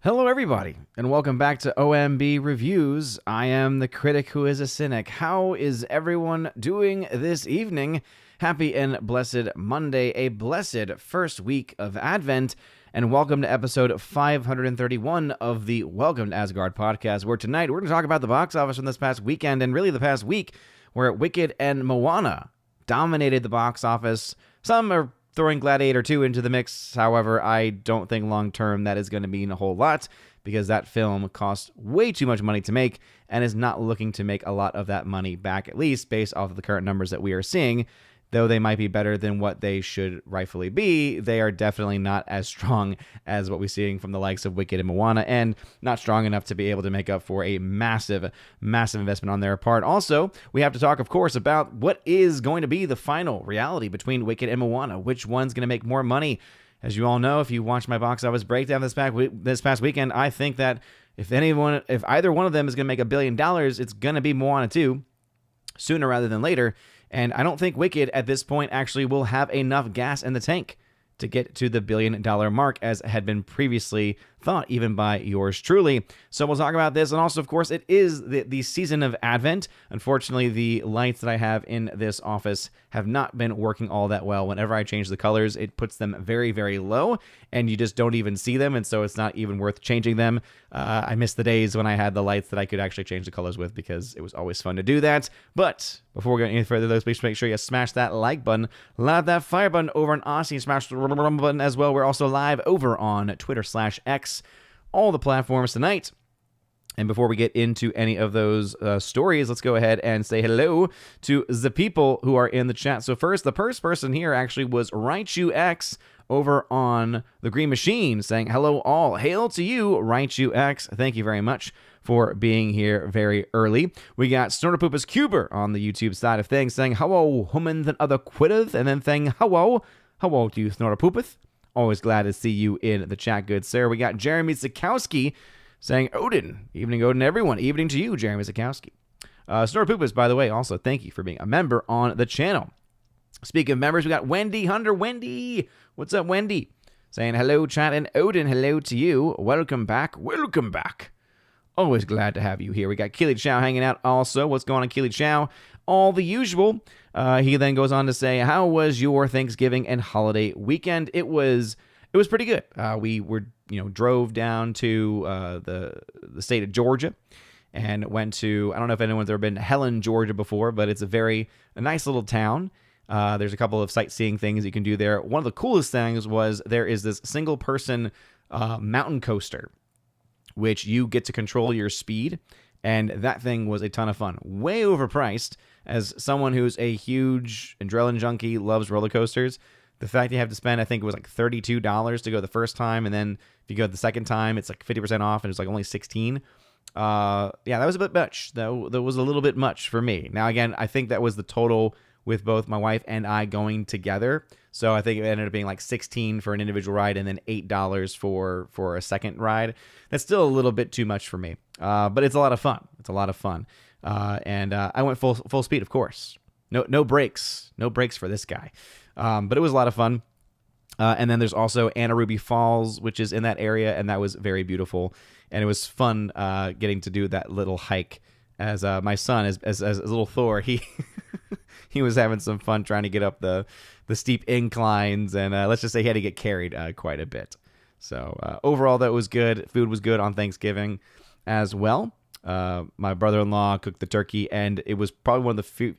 Hello, everybody, and welcome back to OMB Reviews. I am the critic who is a cynic. How is everyone doing this evening? Happy and blessed Monday, a blessed first week of Advent, and welcome to episode 531 of the Welcome to Asgard podcast, where tonight we're going to talk about the box office from this past weekend and really the past week, where Wicked and Moana dominated the box office. Some are throwing Gladiator 2 into the mix. However, I don't think long-term that is going to mean a whole lot because that film cost way too much money to make and is not looking to make a lot of that money back, at least based off of the current numbers that we are seeing. Though they might be better than what they should rightfully be, they are definitely not as strong as what we're seeing from the likes of Wicked and Moana, and not strong enough to be able to make up for a massive, massive investment on their part. Also, we have to talk, of course, about what is going to be the final reality between Wicked and Moana. Which one's going to make more money? As you all know, if you watched my box office breakdown this past weekend, I think that if either one of them is going to make $1 billion, it's going to be Moana 2, sooner rather than later. And I don't think Wicked at this point actually will have enough gas in the tank to get to the $1 billion mark as had been previously thought, even by yours truly. So we'll talk about this. And also, of course, it is the season of Advent. Unfortunately, the lights that I have in this office have not been working all that well. Whenever I change the colors, it puts them very, very low, and you just don't even see them, and so it's not even worth changing them. I miss the days when I had the lights that I could actually change the colors with because it was always fun to do that. But before we go any further, please make sure you smash that like button, loud that fire button over on Aussie, smash the button as well. We're also live over on Twitter/X, all the platforms tonight. And before we get into any of those stories, let's go ahead and say hello to the people who are in the chat. So first, the first person here actually was RightUX over on the Green Machine saying, hello all, hail to you, RightUX. Thank you very much for being here very early. We got Snorterpoopus Cuber on the YouTube side of things saying, hello, human than other quitteth, and then saying, hello to you, Snorterpoopeth. Always glad to see you in the chat, good sir. We got Jeremy Sikowski saying, Odin. Evening, Odin, everyone. Evening to you, Jeremy Sikowski. Snorterpoopus, by the way, also thank you for being a member on the channel. Speaking of members, we got Wendy Hunter. Wendy, what's up, Wendy? Saying hello, chat, and Odin, hello to you. Welcome back. Welcome back. Always glad to have you here. We got Keely Chow hanging out also. What's going on, Keely Chow? All the usual. He then goes on to say, how was your Thanksgiving and holiday weekend? It was pretty good. We drove down to the state of Georgia and went to, I don't know if anyone's ever been to Helen, Georgia before, but it's a nice little town. There's a couple of sightseeing things you can do there. One of the coolest things was there is this single person mountain coaster, which you get to control your speed. And that thing was a ton of fun. Way overpriced. As someone who's a huge adrenaline junkie, loves roller coasters, the fact you have to spend, I think it was like $32 to go the first time, and then if you go the second time, it's like 50% off, and it's like only $16. Yeah, that was a bit much. That was a little bit much for me. Now, again, I think that was the total with both my wife and I going together. So I think it ended up being like $16 for an individual ride and then $8 for a second ride. That's still a little bit too much for me. But it's a lot of fun. It's a lot of fun. And I went full speed, of course. No brakes. No brakes for this guy. But it was a lot of fun. And then there's also Anna Ruby Falls, which is in that area, and that was very beautiful. And it was fun getting to do that little hike. As my son, as little Thor, he he was having some fun trying to get up the steep inclines, and let's just say he had to get carried quite a bit. So overall, that was good. Food was good on Thanksgiving as well. My brother-in-law cooked the turkey, and it was probably one of the food.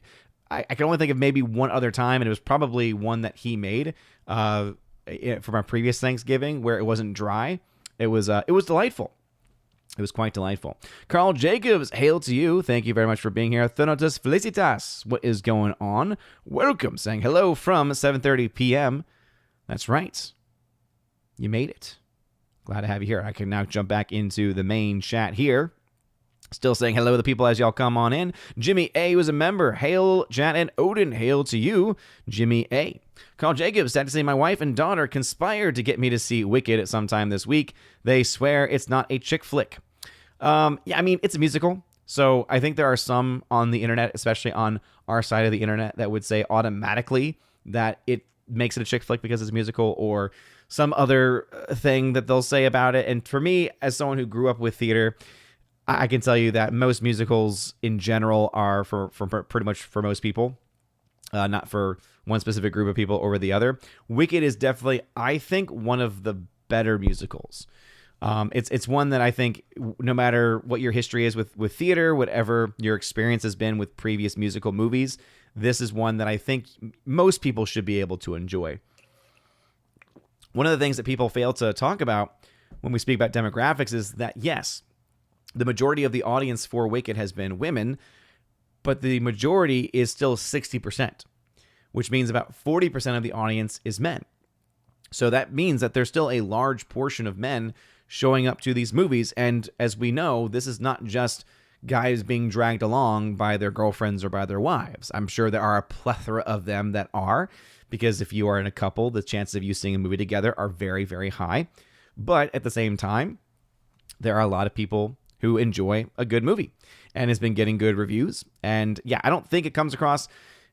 I can only think of maybe one other time, and it was probably one that he made from our previous Thanksgiving where it wasn't dry. It was delightful. It was quite delightful. Carl Jacobs, hail to you. Thank you very much for being here. Thanatos Felicitas, what is going on? Welcome, saying hello from 7:30 p.m. That's right. You made it. Glad to have you here. I can now jump back into the main chat here. Still saying hello to the people as y'all come on in. Jimmy A was a member. Hail, Jan and Odin. Hail to you, Jimmy A. Carl Jacobs, sad to say my wife and daughter conspired to get me to see Wicked at some time this week. They swear it's not a chick flick. Yeah, I mean, it's a musical. So I think there are some on the internet, especially on our side of the internet, that would say automatically that it makes it a chick flick because it's a musical, or some other thing that they'll say about it. And for me, as someone who grew up with theater, I can tell you that most musicals in general are for pretty much for most people, not for one specific group of people over the other. Wicked is definitely, I think, one of the better musicals. It's one that I think no matter what your history is with theater, whatever your experience has been with previous musical movies, this is one that I think most people should be able to enjoy. One of the things that people fail to talk about when we speak about demographics is that, yes, the majority of the audience for Wicked has been women, but the majority is still 60%, which means about 40% of the audience is men. So that means that there's still a large portion of men showing up to these movies. And as we know, this is not just guys being dragged along by their girlfriends or by their wives. I'm sure there are a plethora of them that are, because if you are in a couple, the chances of you seeing a movie together are very, very high. But at the same time, there are a lot of people who enjoy a good movie and has been getting good reviews. And yeah, I don't think it comes across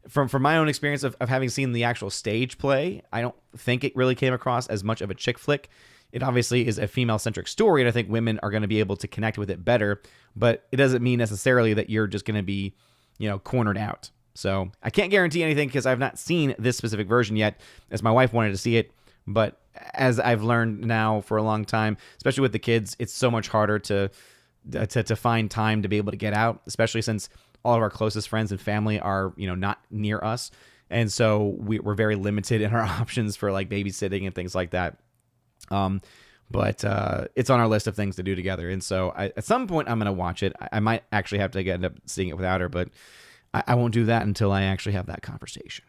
from my own experience of having seen the actual stage play. I don't think it really came across as much of a chick flick. It obviously is a female-centric story, and I think women are going to be able to connect with it better, but it doesn't mean necessarily that you're just going to be, cornered out. So I can't guarantee anything because I've not seen this specific version yet, as my wife wanted to see it. But as I've learned now for a long time, especially with the kids, it's so much harder to find time to be able to get out, especially since all of our closest friends and family are, not near us. And so we're very limited in our options for like babysitting and things like that. But it's on our list of things to do together. And so at some point I'm going to watch it. I might actually have to end up seeing it without her, but I won't do that until I actually have that conversation.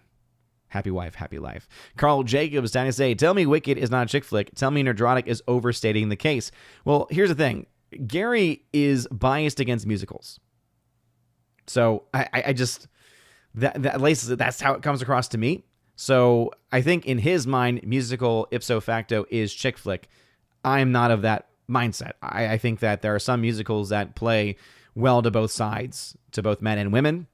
Happy wife, happy life. Carl Jacobs down to say, tell me Wicked is not a chick flick. Tell me Nerdrotic is overstating the case. Well, here's the thing. Gary is biased against musicals. So I just, at least that's how it comes across to me. So I think in his mind, musical ipso facto is chick flick. I'm not of that mindset. I think that there are some musicals that play well to both sides, to both men and women,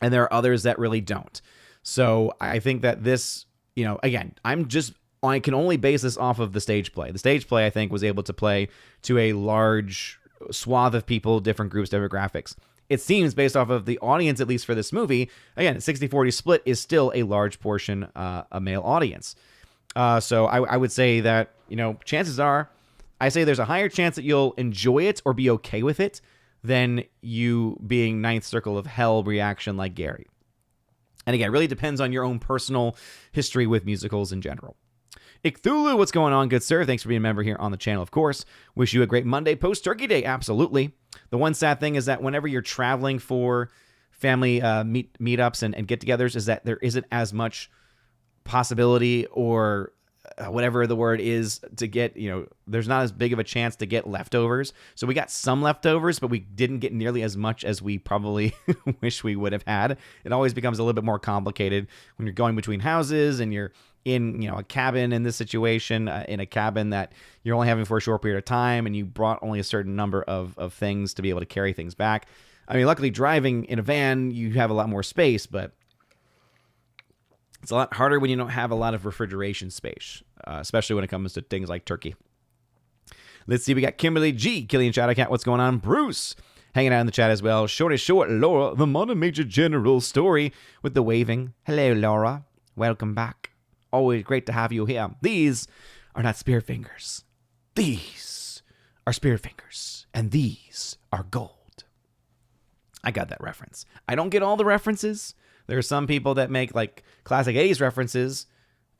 and there are others that really don't. So I think that this, again, I can only base this off of the stage play. The stage play, I think, was able to play to a large swath of people, different groups, demographics. It seems, based off of the audience, at least for this movie, again, 60-40 split is still a large portion, a male audience. So I would say that, chances are, I say there's a higher chance that you'll enjoy it or be okay with it than you being ninth circle of hell reaction like Gary. And again, it really depends on your own personal history with musicals in general. Icthulu, what's going on, good sir? Thanks for being a member here on the channel, of course. Wish you a great Monday post-Turkey Day. Absolutely. The one sad thing is that whenever you're traveling for family meetups and get-togethers is that there isn't as much possibility or whatever the word is to get, there's not as big of a chance to get leftovers. So we got some leftovers, but we didn't get nearly as much as we probably wish we would have had. It always becomes a little bit more complicated when you're going between houses and you're in, a cabin in this situation, in a cabin that you're only having for a short period of time, and you brought only a certain number of things to be able to carry things back. I mean, luckily driving in a van, you have a lot more space, but it's a lot harder when you don't have a lot of refrigeration space, especially when it comes to things like turkey. Let's see, we got Kimberly G, Killian Shadowcat, what's going on? Bruce, hanging out in the chat as well. Shorty Short, Laura, the Modern Major General story with the waving. Hello, Laura. Welcome back. Always great to have you here. These are not spear fingers. These are spear fingers, and these are gold. I got that reference. I don't get all the references. There are some people that make like classic 80s references,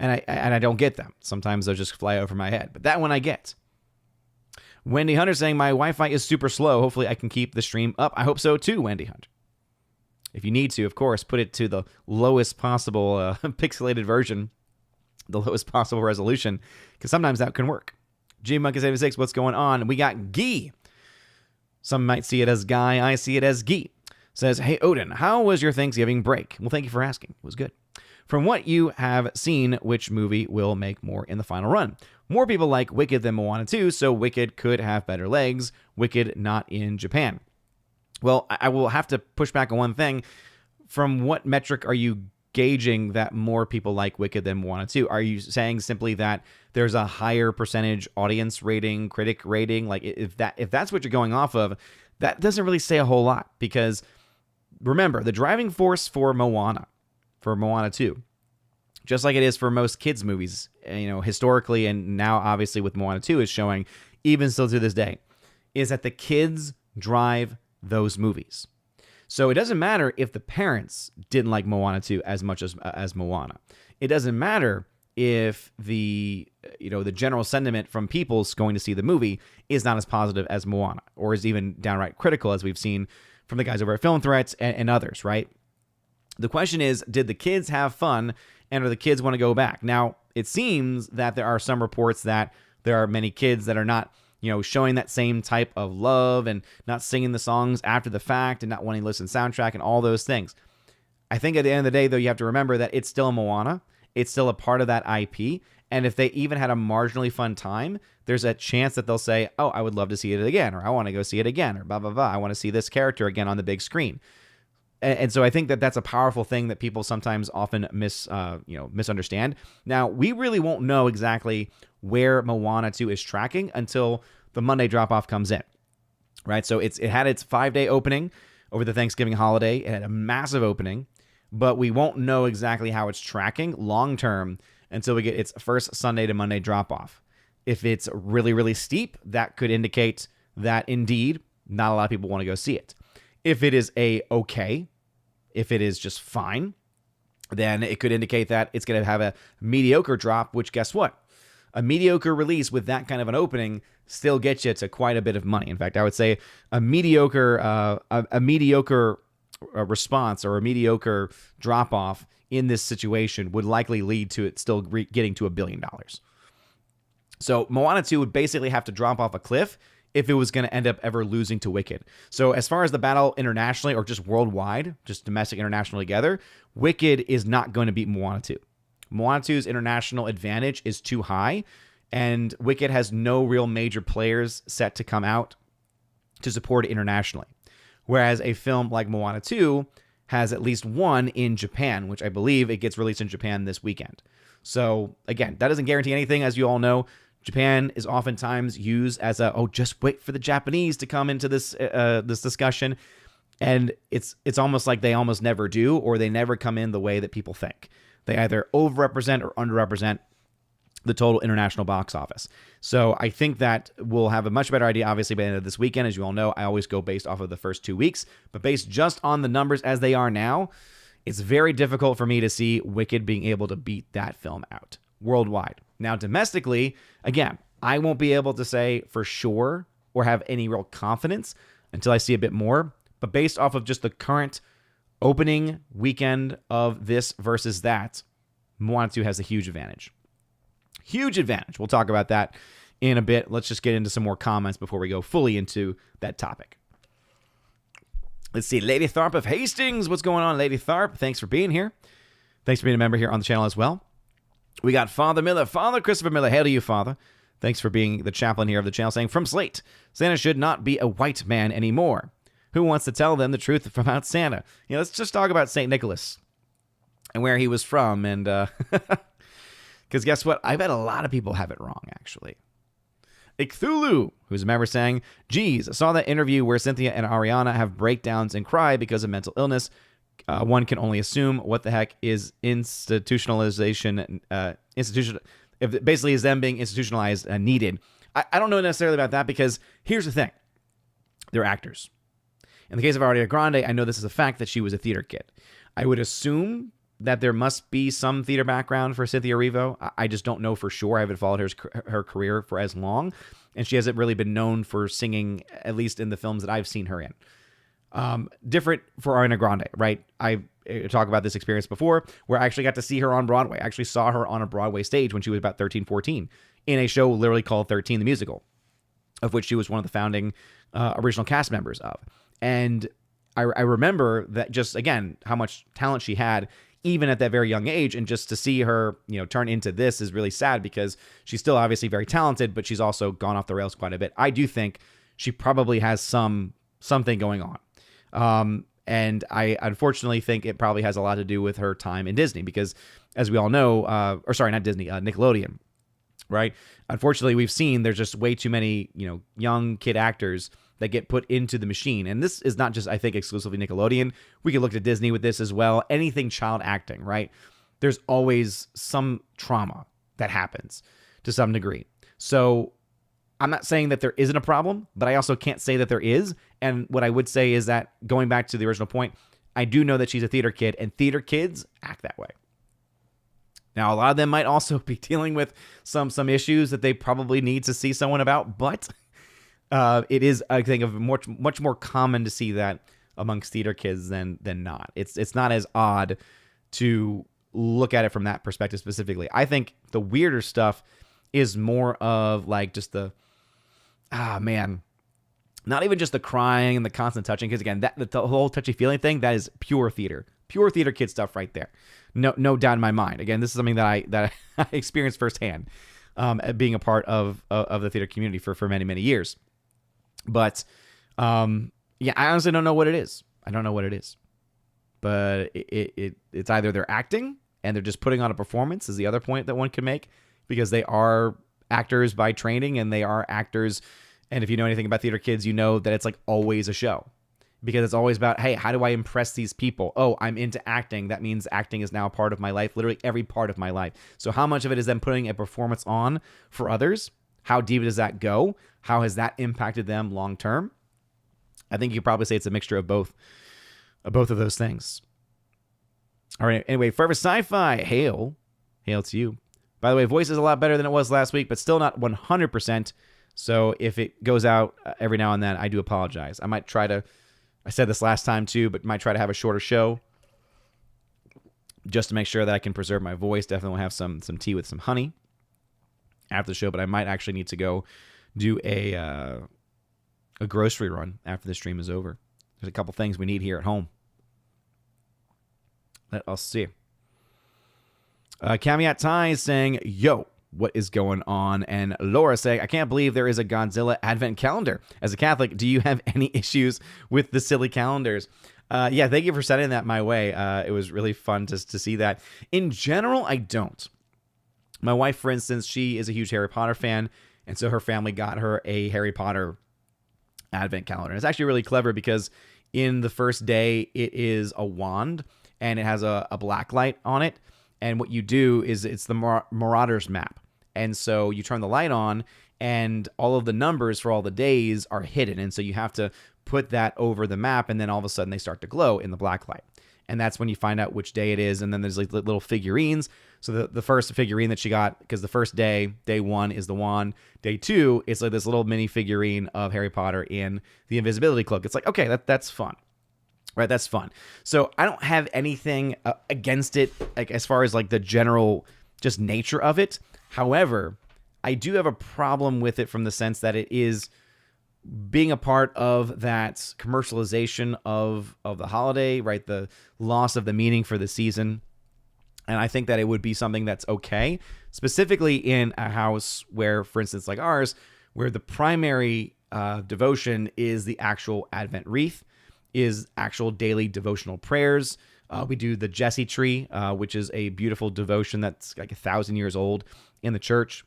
and I don't get them. Sometimes they'll just fly over my head, but that one I get. Wendy Hunter saying, my Wi-Fi is super slow. Hopefully I can keep the stream up. I hope so too, Wendy Hunter. If you need to, of course, put it to the lowest possible pixelated version, the lowest possible resolution, because sometimes that can work. GMonkey76, what's going on? We got Guy. Some might see it as Guy. I see it as Guy. Says, hey, Odin, how was your Thanksgiving break? Well, thank you for asking. It was good. From what you have seen, which movie will make more in the final run? More people like Wicked than Moana 2, so Wicked could have better legs. Wicked not in Japan. Well, I will have to push back on one thing. From what metric are you gauging that more people like Wicked than Moana 2? Are you saying simply that there's a higher percentage audience rating, critic rating? Like, if that's what you're going off of, that doesn't really say a whole lot, because remember, the driving force for Moana 2, just like it is for most kids movies, historically, and now obviously with Moana 2 is showing, even still to this day, is that the kids drive those movies. So it doesn't matter if the parents didn't like Moana 2 as much as Moana. It doesn't matter if the general sentiment from people going to see the movie is not as positive as Moana, or is even downright critical, as we've seen from the guys over at Film Threats and others, right? The question is, did the kids have fun, and do the kids want to go back? Now, it seems that there are some reports that there are many kids that are not, showing that same type of love and not singing the songs after the fact and not wanting to listen to the soundtrack and all those things. I think at the end of the day, though, you have to remember that it's still a Moana. It's still a part of that IP. And if they even had a marginally fun time, there's a chance that they'll say, oh, I would love to see it again, or I want to go see it again, or blah, blah, blah. I want to see this character again on the big screen. And so I think that that's a powerful thing that people sometimes often misunderstand. Now, we really won't know exactly where Moana 2 is tracking until the Monday drop-off comes in, right? So it had its 5-day opening over the Thanksgiving holiday. It had a massive opening, but we won't know exactly how it's tracking long-term until we get its first Sunday to Monday drop-off. If it's really, really steep, that could indicate that indeed not a lot of people want to go see it. If it is okay, if it is just fine, then it could indicate that it's going to have a mediocre drop, which, guess what? A mediocre release with that kind of an opening still gets you to quite a bit of money. In fact, I would say a mediocre response or a mediocre drop-off in this situation would likely lead to it still getting to $1 billion. So Moana 2 would basically have to drop off a cliff if it was going to end up ever losing to Wicked. So as far as the battle internationally or just worldwide, just domestic, international together, Wicked is not going to beat Moana 2. Moana 2's international advantage is too high, and Wicked has no real major players set to come out to support it internationally. Whereas a film like Moana 2 has at least one in Japan, which I believe it gets released in Japan this weekend. So again, that doesn't guarantee anything. As you all know, Japan is oftentimes used as just wait for the Japanese to come into this discussion. And it's almost like they almost never do, or they never come in the way that people think. They either overrepresent or underrepresent the total international box office. So I think that we'll have a much better idea, obviously, by the end of this weekend. As you all know, I always go based off of the first 2 weeks, but based just on the numbers as they are now, it's very difficult for me to see Wicked being able to beat that film out worldwide. Now, domestically, again, I won't be able to say for sure or have any real confidence until I see a bit more, but based off of just the current opening weekend of this versus that, Moana 2 has a huge advantage. Huge advantage. We'll talk about that in a bit. Let's just get into some more comments before we go fully into that topic. Let's see. Lady Tharp of Hastings. What's going on, Lady Tharp? Thanks for being here. Thanks for being a member here on the channel as well. We got Father Miller. Father Christopher Miller. Hail to you, Father. Thanks for being the chaplain here of the channel, saying, from Slate, Santa should not be a white man anymore. Who wants to tell them the truth about Santa? Let's just talk about St. Nicholas and where he was from. And because guess what? I bet a lot of people have it wrong, actually. Icthulu, who's a member, saying, geez, I saw that interview where Cynthia and Ariana have breakdowns and cry because of mental illness. One can only assume what the heck is institutionalization, if basically is them being institutionalized needed. I don't know necessarily about that, because here's the thing. They're actors. In the case of Ariana Grande, I know this is a fact that she was a theater kid. I would assume that there must be some theater background for Cynthia Erivo. I just don't know for sure. I haven't followed her career for as long, and she hasn't really been known for singing, at least in the films that I've seen her in. Different for Ariana Grande, right? I talked about this experience before where I actually got to see her on Broadway. I actually saw her on a Broadway stage when she was about 13, 14 in a show literally called 13 the Musical, of which she was one of the founding original cast members of. And I remember that, just again, how much talent she had even at that very young age, and just to see her, turn into this is really sad, because she's still obviously very talented, but she's also gone off the rails quite a bit. I do think she probably has something going on. And I unfortunately think it probably has a lot to do with her time in Disney because, as we all know, or sorry, not Disney, Nickelodeon, right? Unfortunately, we've seen there's just way too many, young kid actors that get put into the machine. And this is not just, I think, exclusively Nickelodeon. We could look at Disney with this as well. Anything child acting, right? There's always some trauma that happens to some degree. So I'm not saying that there isn't a problem, but I also can't say that there is. And what I would say is that, going back to the original point, I do know that she's a theater kid, and theater kids act that way. Now, a lot of them might also be dealing with some issues that they probably need to see someone about, but it is, I think, much more common to see that amongst theater kids than not. It's not as odd to look at it from that perspective specifically. I think the weirder stuff is more of like just the, not even just the crying and the constant touching, because again, the whole touchy-feely thing, that is pure theater kid stuff right there. No doubt in my mind. Again, this is something that I experienced firsthand, being a part of the theater community for many years. But I honestly don't know what it is. I don't know what it is. But it's either they're acting and they're just putting on a performance, is the other point that one can make, because they are actors by training and they are actors. And if you know anything about theater kids, you know that it's like always a show, because it's always about, hey, how do I impress these people? Oh, I'm into acting. That means acting is now a part of my life, literally every part of my life. So how much of it is them putting a performance on for others? How deep does that go? How has that impacted them long term? I think you could probably say it's a mixture of both of those things. All right. Anyway, Forever Sci-Fi, hail to you. By the way, voice is a lot better than it was last week, but still not 100%. So if it goes out every now and then, I do apologize. I might try to, I said this last time too, but might try to have a shorter show just to make sure that I can preserve my voice. Definitely will have some tea with some honey after the show, but I might actually need to go do a grocery run after the stream is over. There's a couple things we need here at home. Let us see. Caveat Ty is saying, yo, what is going on? And Laura saying, I can't believe there is a Godzilla advent calendar. As a Catholic, do you have any issues with the silly calendars? Yeah, thank you for sending that my way. It was really fun to see that. In general, I don't. My wife, for instance, she is a huge Harry Potter fan, and so her family got her a Harry Potter advent calendar. And it's actually really clever because in the first day, it is a wand, and it has a black light on it. And what you do is it's the Marauders map. And so you turn the light on, and all of the numbers for all the days are hidden. And so you have to put that over the map, and then all of a sudden they start to glow in the black light. And that's when you find out which day it is. And then there's like little figurines. So the first figurine that she got, because the first day 1 is the wand. Day 2, it's like this little mini figurine of Harry Potter in the invisibility cloak. It's like, okay, that's fun. Right, that's fun. So I don't have anything against it, like as far as like the general just nature of it. However, I do have a problem with it from the sense that it is being a part of that commercialization of the holiday, right? The loss of the meaning for the season. And I think that it would be something that's okay, specifically in a house where, for instance, like ours, where the primary devotion is the actual Advent wreath, is actual daily devotional prayers. We do the Jesse tree, which is a beautiful devotion that's like 1,000 years old in the church.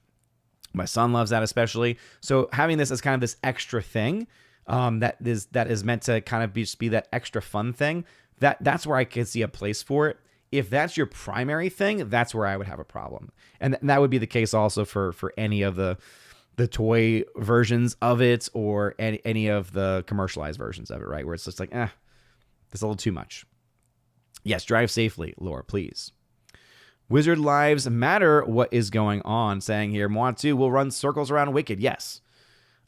My son loves that especially. So having this as kind of this extra thing that is meant to kind of just be that extra fun thing, that's where I could see a place for it. If that's your primary thing, that's where I would have a problem. And that would be the case also for any of the toy versions of it or any of the commercialized versions of it, right? Where it's just like, that's a little too much. Yes, drive safely, Laura, please. Wizard Lives Matter, what is going on? Saying here, Moana 2 will run circles around Wicked. Yes.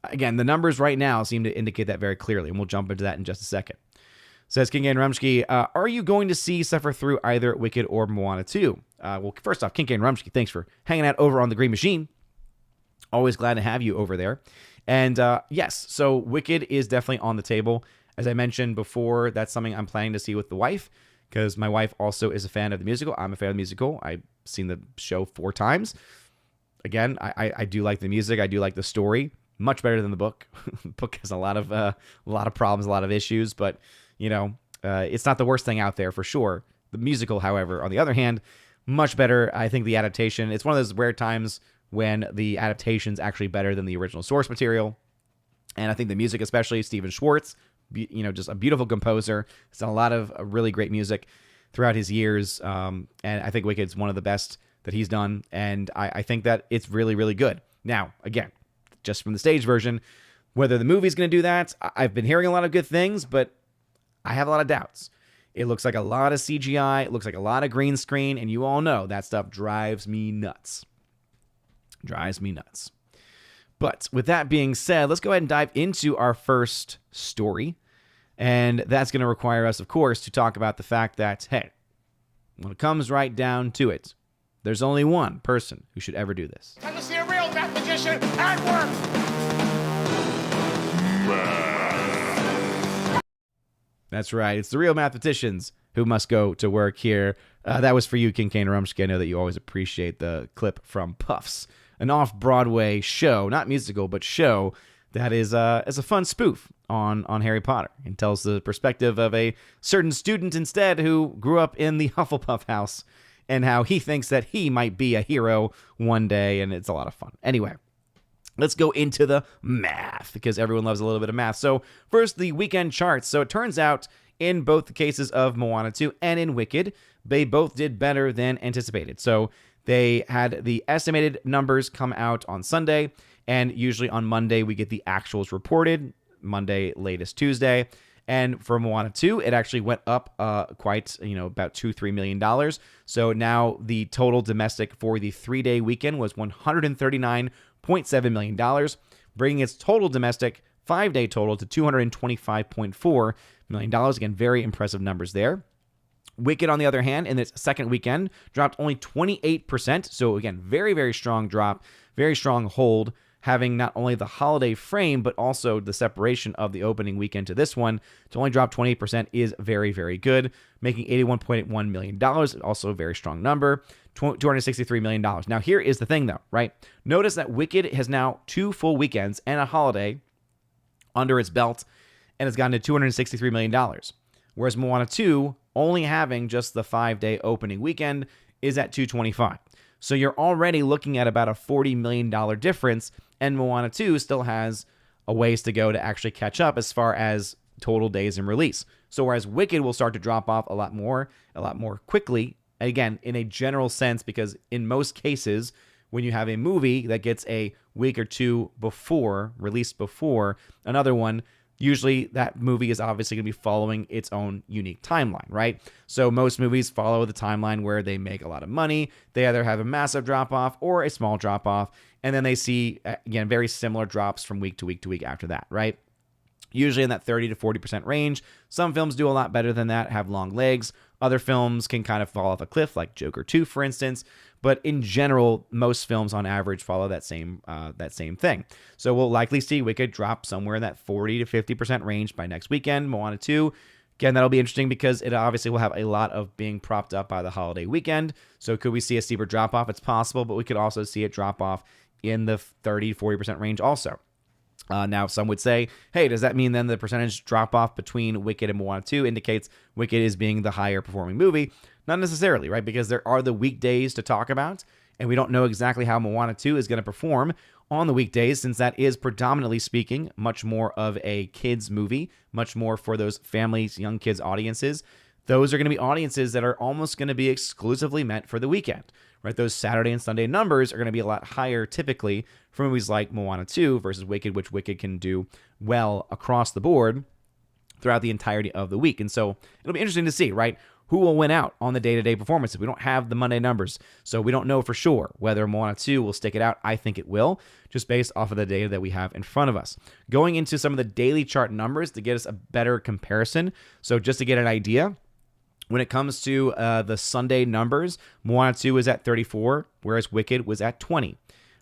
Again, the numbers right now seem to indicate that very clearly, and we'll jump into that in just a second. Says King and Rumsky, are you going to suffer through either Wicked or Moana 2? Well, first off, King and Rumsky, thanks for hanging out over on the Green Machine. Always glad to have you over there. And yes, so Wicked is definitely on the table. As I mentioned before, that's something I'm planning to see with the wife, because my wife also is a fan of the musical. I'm a fan of the musical. I've seen the show 4 times. Again, I do like the music. I do like the story. Much better than the book. The book has a lot of problems, a lot of issues. But, It's not the worst thing out there for sure. The musical, however, on the other hand, much better. I think the adaptation, it's one of those rare times when the adaptation's actually better than the original source material. And I think the music, especially Stephen Schwartz, just a beautiful composer. He's done a lot of really great music throughout his years. And I think Wicked's one of the best that he's done. And I think that it's really, really good. Now, again, just from the stage version, whether the movie's going to do that, I've been hearing a lot of good things, but I have a lot of doubts. It looks like a lot of CGI. It looks like a lot of green screen. And you all know that stuff drives me nuts. Drives me nuts. But with that being said, let's go ahead and dive into our first story. And that's going to require us, of course, to talk about the fact that, hey, when it comes right down to it, there's only one person who should ever do this. Time to see a real mathematician at work! That's right. It's the real mathematicians who must go to work here. That was for you, King Kane Rumsky. I know that you always appreciate the clip from Puffs, an off-Broadway show, not musical, but show that is a fun spoof on Harry Potter and tells the perspective of a certain student instead who grew up in the Hufflepuff house and how he thinks that he might be a hero one day, and it's a lot of fun. Anyway, let's go into the math, because everyone loves a little bit of math. So first, the weekend charts. So it turns out in both the cases of Moana 2 and in Wicked, they both did better than anticipated. So they had the estimated numbers come out on Sunday, and usually on Monday we get the actuals reported, Monday, latest Tuesday. And for Moana 2, it actually went up quite, about $2-3 million. So now the total domestic for the 3-day weekend was $139.7 million, bringing its total domestic 5-day total to $225.4 million. Again, very impressive numbers there. Wicked, on the other hand, in its second weekend, dropped only 28%. So again, very, very strong drop, very strong hold, having not only the holiday frame, but also the separation of the opening weekend to this one. To only drop 28% is very, very good, making $81.1 million. Also a very strong number, $263 million. Now, here is the thing, though, right? Notice that Wicked has now 2 full weekends and a holiday under its belt, and it's gotten to $263 million. Whereas Moana 2, only having just the 5-day opening weekend, is at $225. So you're already looking at about a $40 million difference, and Moana 2 still has a ways to go to actually catch up as far as total days in release. So whereas Wicked will start to drop off a lot more quickly, again, in a general sense, because in most cases, when you have a movie that gets a week or two before, released before another one, usually that movie is obviously going to be following its own unique timeline, right? So most movies follow the timeline where they make a lot of money. They either have a massive drop-off or a small drop-off, and then they see, again, very similar drops from week to week to week after that, right? Usually in that 30 to 40% range. Some films do a lot better than that, have long legs. Other films can kind of fall off a cliff, like Joker 2, for instance. But in general, most films on average follow that same thing. So we'll likely see Wicked drop somewhere in that 40 to 50% range by next weekend. Moana 2, again, that'll be interesting because it obviously will have a lot of being propped up by the holiday weekend. So could we see a steeper drop off? It's possible, but we could also see it drop off in the 30 to 40% range also. Now, some would say, hey, does that mean then the percentage drop-off between Wicked and Moana 2 indicates Wicked is being the higher-performing movie? Not necessarily, right? Because there are the weekdays to talk about, and we don't know exactly how Moana 2 is going to perform on the weekdays, since that is, predominantly speaking, much more of a kids' movie, much more for those families, young kids' audiences. Those are going to be audiences that are almost going to be exclusively meant for the weekend, right? Those Saturday and Sunday numbers are going to be a lot higher typically for movies like Moana 2 versus Wicked, which Wicked can do well across the board throughout the entirety of the week. And so it'll be interesting to see, right? Who will win out on the day-to-day performances? We don't have the Monday numbers, so we don't know for sure whether Moana 2 will stick it out. I think it will, just based off of the data that we have in front of us. Going into some of the daily chart numbers to get us a better comparison. So just to get an idea, when it comes to the Sunday numbers, Moana 2 is at 34, whereas Wicked was at 20.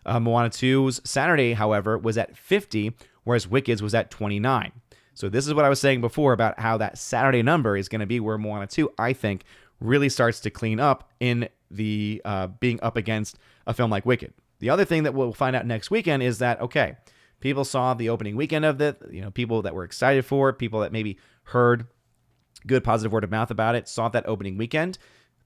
Moana 2's Saturday, however, was at 50, whereas Wicked's was at 29. So this is what I was saying before about how that Saturday number is going to be where Moana 2, I think, really starts to clean up in the being up against a film like Wicked. The other thing that we'll find out next weekend is that, okay, people saw the opening weekend of it, people that were excited for it, people that maybe heard good positive word of mouth about it. Saw it that opening weekend.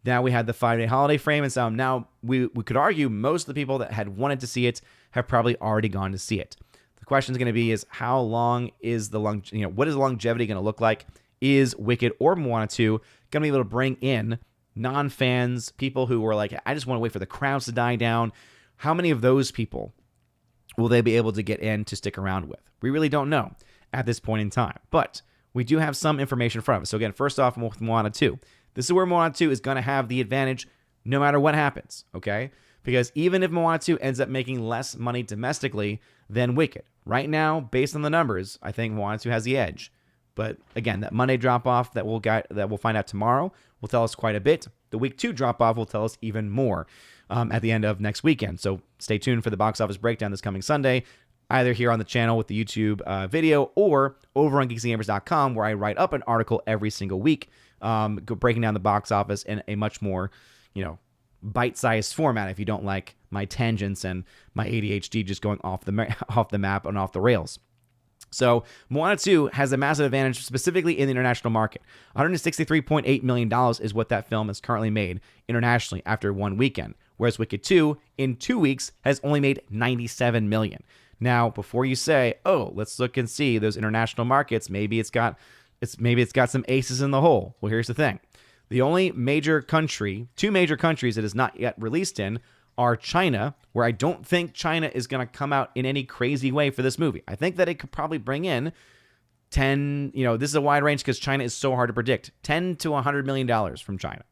Now we had the 5-day holiday frame, and so now we could argue most of the people that had wanted to see it have probably already gone to see it. The question is going to be is how long is what is the longevity going to look like? Is Wicked or Moana 2 going to be able to bring in non-fans, people who were like, I just want to wait for the crowds to die down? How many of those people will they be able to get in to stick around with? We really don't know at this point in time, but we do have some information in front of us. So again, first off, with Moana 2, this is where Moana 2 is going to have the advantage no matter what happens, okay? Because even if Moana 2 ends up making less money domestically than Wicked, right now, based on the numbers, I think Moana 2 has the edge. But again, that Monday drop-off that we'll find out tomorrow will tell us quite a bit. The week 2 drop-off will tell us even more at the end of next weekend. So stay tuned for the box office breakdown this coming Sunday, either here on the channel with the YouTube video or over on geeksandgamers.com, where I write up an article every single week breaking down the box office in a much more, bite-sized format if you don't like my tangents and my ADHD just going off the map and off the rails. So Moana 2 has a massive advantage specifically in the international market. $163.8 million is what that film has currently made internationally after one weekend, whereas Wicked 2 in 2 weeks has only made $97 million. Now, before you say, "Oh, let's look and see those international markets, maybe it's got some aces in the hole." Well, here's the thing. The only two major countries it is not yet released in are China, where I don't think China is going to come out in any crazy way for this movie. I think that it could probably bring in 10, this is a wide range because China is so hard to predict, $10 to $100 million from China.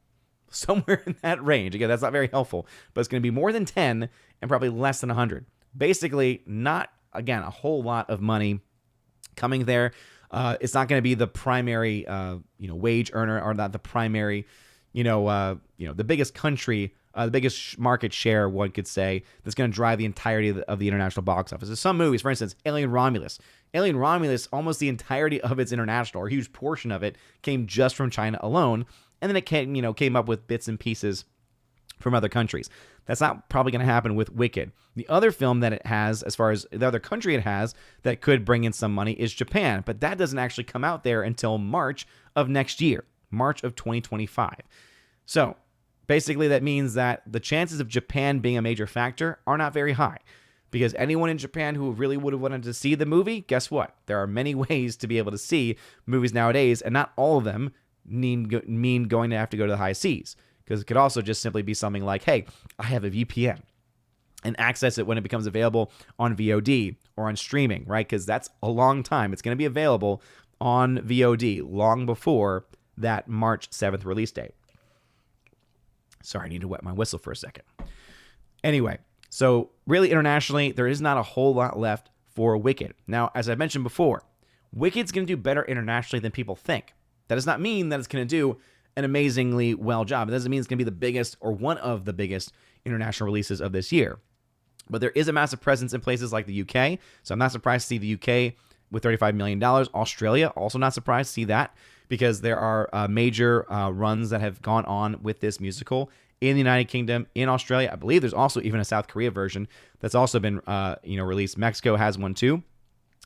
Somewhere in that range. Again, that's not very helpful, but it's going to be more than 10 and probably less than 100. Basically, not, again, a whole lot of money coming there. It's not going to be the primary, wage earner, or not the primary, the biggest country, the biggest market share, one could say, that's going to drive the entirety of the international box office. There's some movies, for instance, Alien Romulus, almost the entirety of its international, or a huge portion of it, came just from China alone, and then it came up with bits and pieces from other countries. That's not probably going to happen with Wicked. The other film that it has, as far as the other country it has, that could bring in some money is Japan, but that doesn't actually come out there until March of next year, March of 2025. So basically that means that the chances of Japan being a major factor are not very high, because anyone in Japan who really would have wanted to see the movie, guess what? There are many ways to be able to see movies nowadays, and not all of them mean going to have to go to the high seas. Because it could also just simply be something like, hey, I have a VPN, and access it when it becomes available on VOD or on streaming, right? Because that's a long time. It's going to be available on VOD long before that March 7th release date. Sorry, I need to wet my whistle for a second. Anyway, so really internationally, there is not a whole lot left for Wicked. Now, as I mentioned before, Wicked's going to do better internationally than people think. That does not mean that it's going to do an amazingly well job. It doesn't mean it's going to be the biggest or one of the biggest international releases of this year. But there is a massive presence in places like the UK, so I'm not surprised to see the UK with $35 million. Australia, also not surprised to see that, because there are major runs that have gone on with this musical in the United Kingdom, in Australia. I believe there's also even a South Korea version that's also been released. Mexico has one too.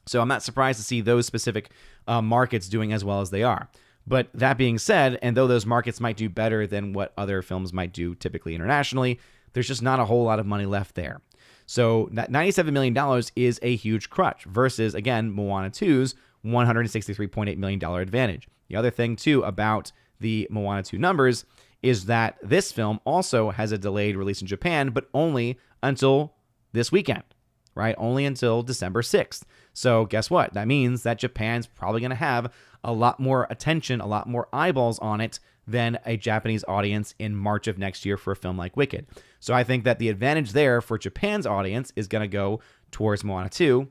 So I'm not surprised to see those specific markets doing as well as they are. But that being said, and though those markets might do better than what other films might do typically internationally, there's just not a whole lot of money left there. So that $97 million is a huge crutch versus, again, Moana 2's $163.8 million advantage. The other thing, too, about the Moana 2 numbers is that this film also has a delayed release in Japan, but only until this weekend, right? Only until December 6th. So guess what? That means that Japan's probably going to have a lot more attention, a lot more eyeballs on it than a Japanese audience in March of next year for a film like Wicked. So I think that the advantage there for Japan's audience is going to go towards Moana 2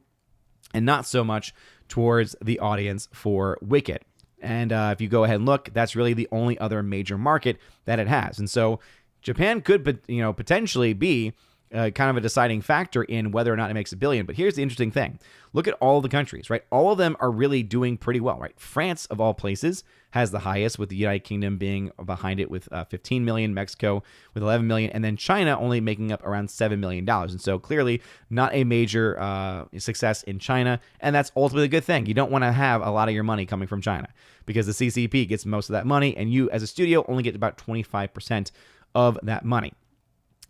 and not so much towards the audience for Wicked. And if you go ahead and look, that's really the only other major market that it has. And so Japan could, potentially be kind of a deciding factor in whether or not it makes $1 billion. But here's the interesting thing. Look at all the countries, right? All of them are really doing pretty well, right? France, of all places, has the highest, with the United Kingdom being behind it with 15 million, Mexico with 11 million, and then China only making up around $7 million. And so clearly not a major success in China, and that's ultimately a good thing. You don't want to have a lot of your money coming from China because the CCP gets most of that money, and you as a studio only get about 25% of that money.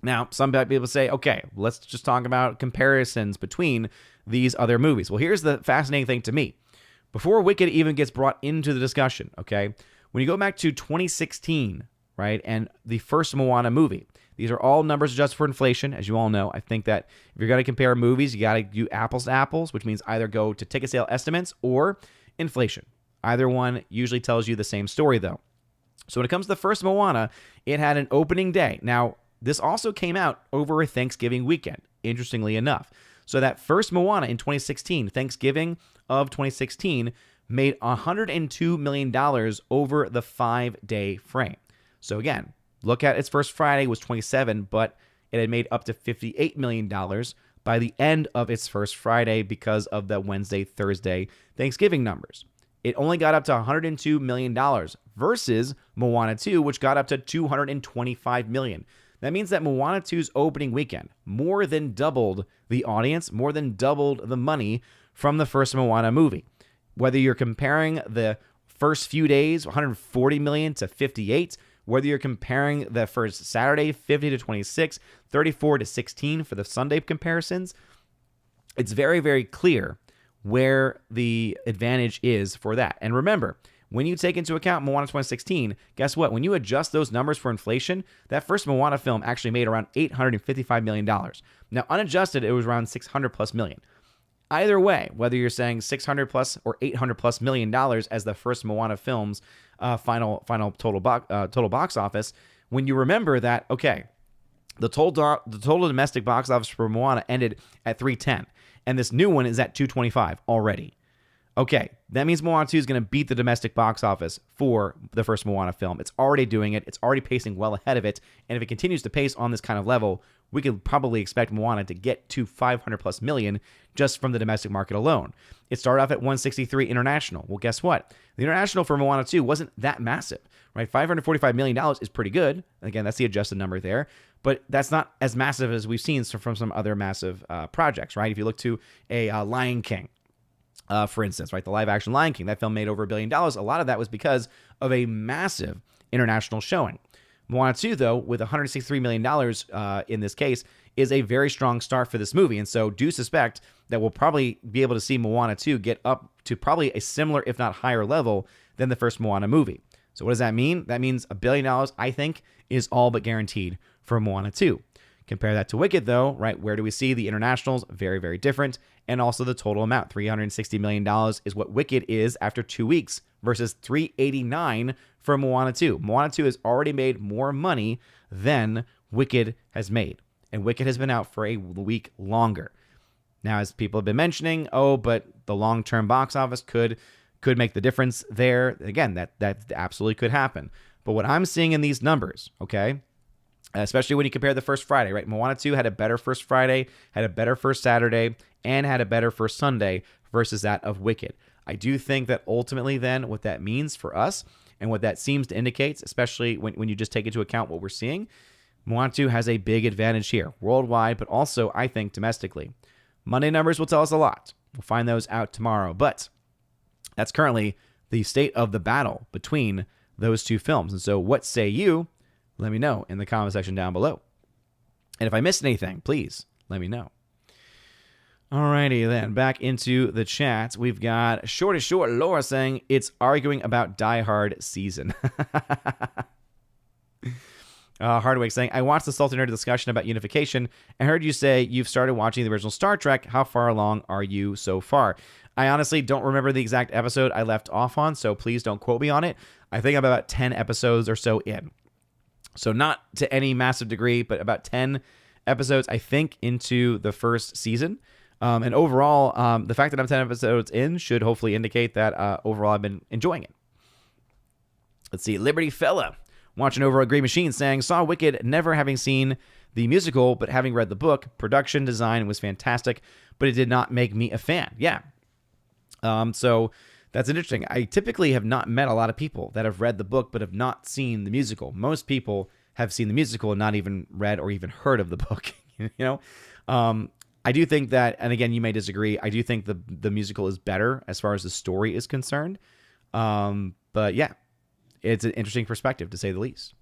Now, some people say, okay, let's just talk about comparisons between these other movies. Well, here's the fascinating thing to me. Before Wicked even gets brought into the discussion, okay, when you go back to 2016, right, and the first Moana movie, these are all numbers adjusted for inflation, as you all know. I think that if you're going to compare movies, you got to do apples to apples, which means either go to ticket sale estimates or inflation. Either one usually tells you the same story, though. So when it comes to the first Moana, it had an opening day. Now, this also came out over a Thanksgiving weekend, interestingly enough. So that first Moana in 2016, Thanksgiving of 2016, made $102 million over the 5-day frame. So again, look at its first Friday was 27, but it had made up to $58 million by the end of its first Friday because of the Wednesday, Thursday Thanksgiving numbers. It only got up to $102 million versus Moana 2, which got up to $225 million. That means that Moana 2's opening weekend more than doubled the audience, more than doubled the money from the first Moana movie. Whether you're comparing the first few days, 140 million to 58, whether you're comparing the first Saturday, 50 to 26, 34 to 16 for the Sunday comparisons, it's very, very clear where the advantage is for that. And remember, when you take into account Moana 2016, guess what? When you adjust those numbers for inflation, that first Moana film actually made around $855 million. Now, unadjusted, it was around $600 plus million. Either way, whether you're saying $600 plus or $800 plus million dollars as the first Moana film's final total box office, when you remember that, okay, the total domestic box office for Moana ended at 310, and this new one is at 225 already. Okay, that means Moana 2 is going to beat the domestic box office for the first Moana film. It's already doing it. It's already pacing well ahead of it. And if it continues to pace on this kind of level, we could probably expect Moana to get to 500 plus million just from the domestic market alone. It started off at 163 international. Well, guess what? The international for Moana 2 wasn't that massive, right? $545 million is pretty good. Again, that's the adjusted number there. But that's not as massive as we've seen from some other massive projects, right? If you look to a Lion King, for instance, right, the live-action Lion King, that film made over $1 billion. A lot of that was because of a massive international showing. Moana 2, though, with $163 million in this case, is a very strong start for this movie. And so do suspect that we'll probably be able to see Moana 2 get up to probably a similar, if not higher level than the first Moana movie. So what does that mean? That means $1 billion, I think, is all but guaranteed for Moana 2. Compare that to Wicked, though, right? Where do we see the internationals? Very, very different. And also the total amount, $360 million is what Wicked is after 2 weeks versus $389 for Moana 2. Moana 2 has already made more money than Wicked has made. And Wicked has been out for a week longer. Now, as people have been mentioning, but the long-term box office could make the difference there. Again, that absolutely could happen. But what I'm seeing in these numbers, okay, especially when you compare the first Friday, right? Moana 2 had a better first Friday, had a better first Saturday, and had a better first Sunday versus that of Wicked. I do think that ultimately then what that means for us and what that seems to indicate, especially when you just take into account what we're seeing, Moana 2 has a big advantage here, worldwide, but also, I think, domestically. Monday numbers will tell us a lot. We'll find those out tomorrow, but that's currently the state of the battle between those two films. And so what say you? Let me know in the comment section down below. And if I missed anything, please let me know. Alrighty then, back into the chat. We've got Shorty Short Laura saying it's arguing about Die Hard season. Hardwick saying, I watched the Salty Nerd discussion about unification. I heard you say you've started watching the original Star Trek. How far along are you so far? I honestly don't remember the exact episode I left off on, so please don't quote me on it. I think I'm about 10 episodes or so in. So not to any massive degree, but about 10 episodes, I think, into the first season. And overall, the fact that I'm 10 episodes in should hopefully indicate that overall I've been enjoying it. Let's see. Liberty Fella watching over a Green Machine saying, saw Wicked, never having seen the musical, but having read the book, production design was fantastic, but it did not make me a fan. Yeah. So that's interesting. I typically have not met a lot of people that have read the book but have not seen the musical. Most people have seen the musical and not even read or even heard of the book. I do think that, and again, you may disagree, I do think the musical is better as far as the story is concerned. But yeah, it's an interesting perspective to say the least.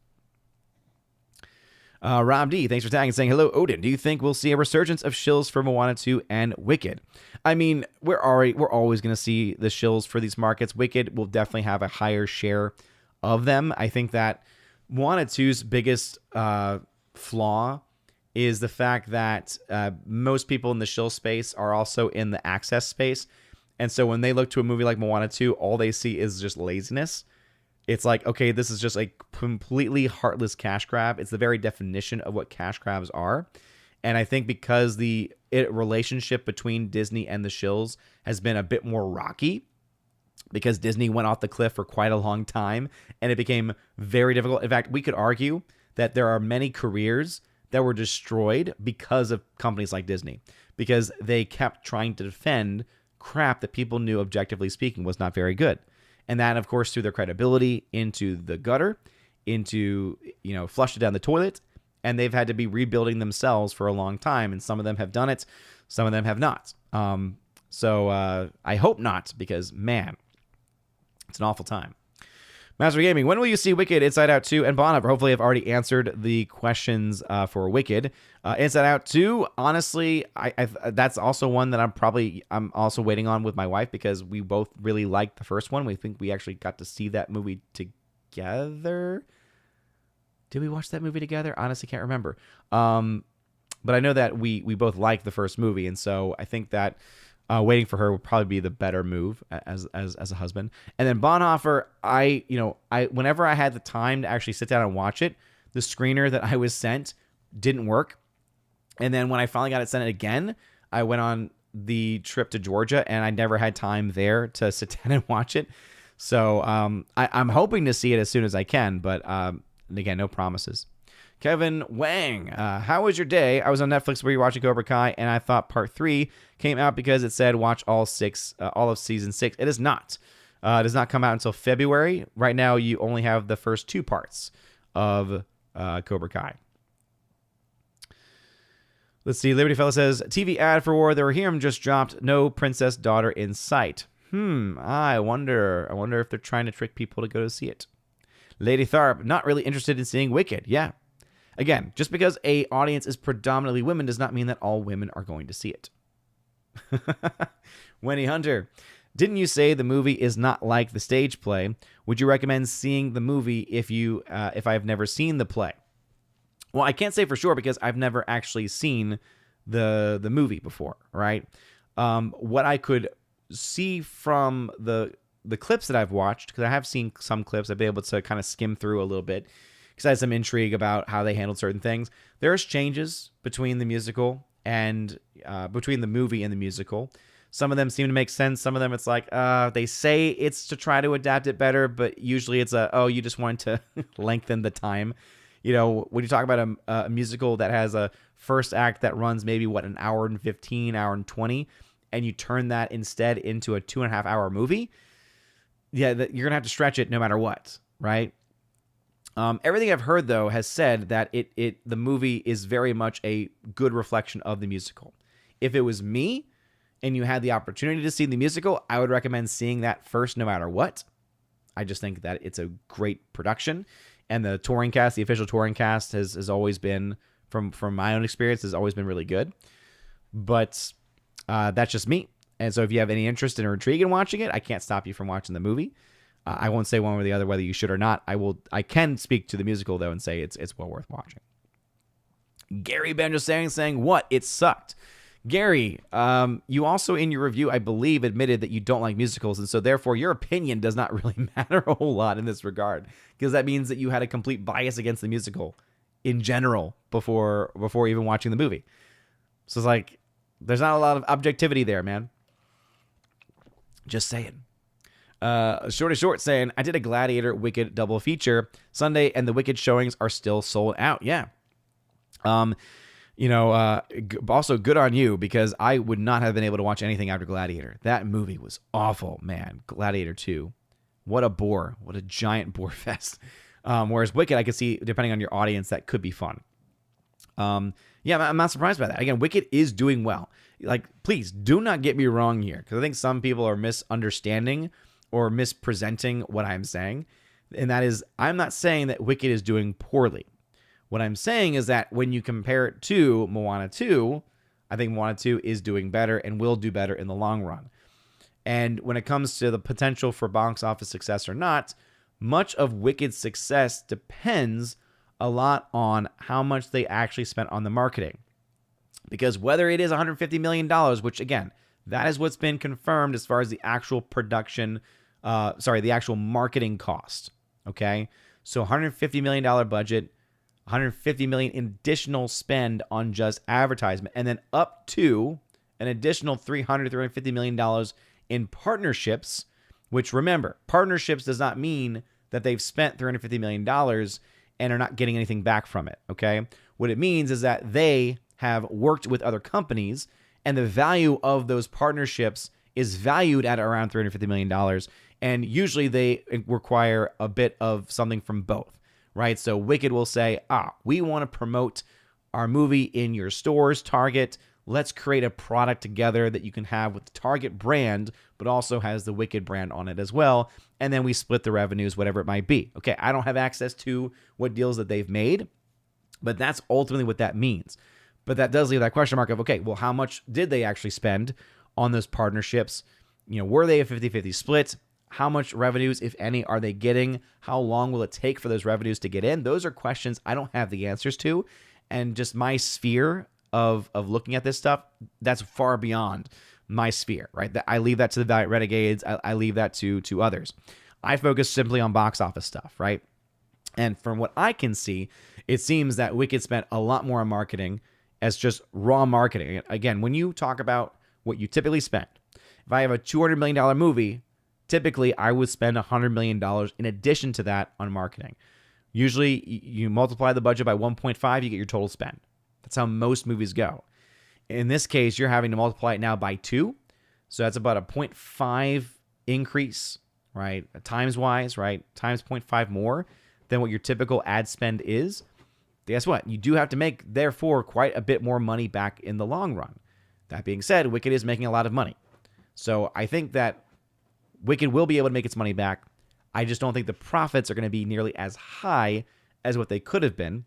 Rob D, thanks for tagging and saying, hello, Odin. Do you think we'll see a resurgence of shills for Moana 2 and Wicked? I mean, we're always going to see the shills for these markets. Wicked will definitely have a higher share of them. I think that Moana 2's biggest flaw is the fact that most people in the shill space are also in the access space. And so when they look to a movie like Moana 2, all they see is just laziness. It's like, okay, this is just a completely heartless cash grab. It's the very definition of what cash grabs are. And I think because the relationship between Disney and the shills has been a bit more rocky, because Disney went off the cliff for quite a long time, and it became very difficult. In fact, we could argue that there are many careers that were destroyed because of companies like Disney, because they kept trying to defend crap that people knew, objectively speaking, was not very good. And that, of course, threw their credibility into the gutter, flushed it down the toilet, and they've had to be rebuilding themselves for a long time. And some of them have done it, some of them have not. So I hope not, because, man, it's an awful time. Master Gaming, when will you see Wicked, Inside Out 2, and Bonhoeffer? Hopefully I've already answered the questions for Wicked. Inside Out 2, honestly, that's also one that I'm also waiting on with my wife, because we both really liked the first one. We think we actually got to see that movie together. Did we watch that movie together? Honestly, can't remember. But I know that we both liked the first movie, and so I think that waiting for her would probably be the better move as a husband. And then Bonhoeffer, whenever I had the time to actually sit down and watch it, the screener that I was sent didn't work. And then when I finally got it sent again, I went on the trip to Georgia, and I never had time there to sit down and watch it. So I'm hoping to see it as soon as I can, but again, no promises. Kevin Wang, how was your day? I was on Netflix rewatching Cobra Kai, and I thought part 3 came out because it said watch all of season 6. It is not. It does not come out until February. Right now, you only have the first 2 parts of Cobra Kai. Let's see. Liberty Fella says, TV ad for War the Rohirrim just dropped. No princess daughter in sight. I wonder if they're trying to trick people to go to see it. Lady Tharp, not really interested in seeing Wicked. Yeah. Again, just because a audience is predominantly women does not mean that all women are going to see it. Wendy Hunter, didn't you say the movie is not like the stage play? Would you recommend seeing the movie if I've never seen the play? Well, I can't say for sure because I've never actually seen the movie before, right? What I could see from the clips that I've watched, because I have seen some clips, I've been able to kind of skim through a little bit, because I had some intrigue about how they handled certain things. There's changes between the musical and between the movie and the musical. Some of them seem to make sense. Some of them it's like, they say it's to try to adapt it better, but usually it's you just want to lengthen the time. When you talk about a musical that has a first act that runs maybe, an hour and 15, hour and 20, and you turn that instead into a 2.5 hour movie, yeah, you're going to have to stretch it no matter what, right? Everything I've heard, though, has said that the movie is very much a good reflection of the musical. If it was me and you had the opportunity to see the musical, I would recommend seeing that first no matter what. I just think that it's a great production. And the touring cast, the official touring cast, has always been, from my own experience, has always been really good. But that's just me. And so if you have any interest or intrigue in watching it, I can't stop you from watching the movie. I won't say one way or the other whether you should or not. I can speak to the musical, though, and say it's well worth watching. Gary Benjo saying what? It sucked. Gary, you also in your review, I believe, admitted that you don't like musicals, and so therefore your opinion does not really matter a whole lot in this regard, because that means that you had a complete bias against the musical in general before even watching the movie. So it's like, there's not a lot of objectivity there, man. Just saying. Shorty Short saying, I did a Gladiator Wicked double feature Sunday, and the Wicked showings are still sold out. Yeah. Also good on you, because I would not have been able to watch anything after Gladiator. That movie was awful, man. Gladiator 2. What a bore. What a giant bore fest. Whereas Wicked, I could see, depending on your audience, that could be fun. I'm not surprised by that. Again, Wicked is doing well. Like, please do not get me wrong here, because I think some people are misunderstanding or mispresenting what I'm saying. And that is, I'm not saying that Wicked is doing poorly. What I'm saying is that when you compare it to Moana 2, I think Moana 2 is doing better and will do better in the long run. And when it comes to the potential for box office success or not, much of Wicked's success depends a lot on how much they actually spent on the marketing. Because whether it is $150 million, which again, that is what's been confirmed as far as the actual production, the actual marketing cost. Okay. So $150 million budget, $150 million in additional spend on just advertisement, and then up to an additional $350 million in partnerships, which, remember, partnerships does not mean that they've spent $350 million and are not getting anything back from it, okay? What it means is that they have worked with other companies, and the value of those partnerships is valued at around $350 million, and usually they require a bit of something from both, right? So Wicked will say, we want to promote our movie in your stores, Target. Let's create a product together that you can have with the Target brand, but also has the Wicked brand on it as well. And then we split the revenues, whatever it might be. Okay, I don't have access to what deals that they've made, but that's ultimately what that means. But that does leave that question mark of, okay, well, how much did they actually spend on those partnerships? Were they a 50-50 split? How much revenues, if any, are they getting? How long will it take for those revenues to get in? Those are questions I don't have the answers to. And just my sphere of looking at this stuff, that's far beyond my sphere, right? I leave that to the Valiant Renegades. I leave that to others. I focus simply on box office stuff, right? And from what I can see, it seems that Wicked spent a lot more on marketing as just raw marketing. Again, when you talk about what you typically spend, if I have a $200 million movie, typically I would spend $100 million in addition to that on marketing. Usually you multiply the budget by 1.5, you get your total spend. That's how most movies go. In this case, you're having to multiply it now by 2. So that's about a 0.5 increase, right? Times-wise, right? Times 0.5 more than what your typical ad spend is. Guess what? You do have to make, therefore, quite a bit more money back in the long run. That being said, Wicked is making a lot of money. So I think that Wicked will be able to make its money back. I just don't think the profits are going to be nearly as high as what they could have been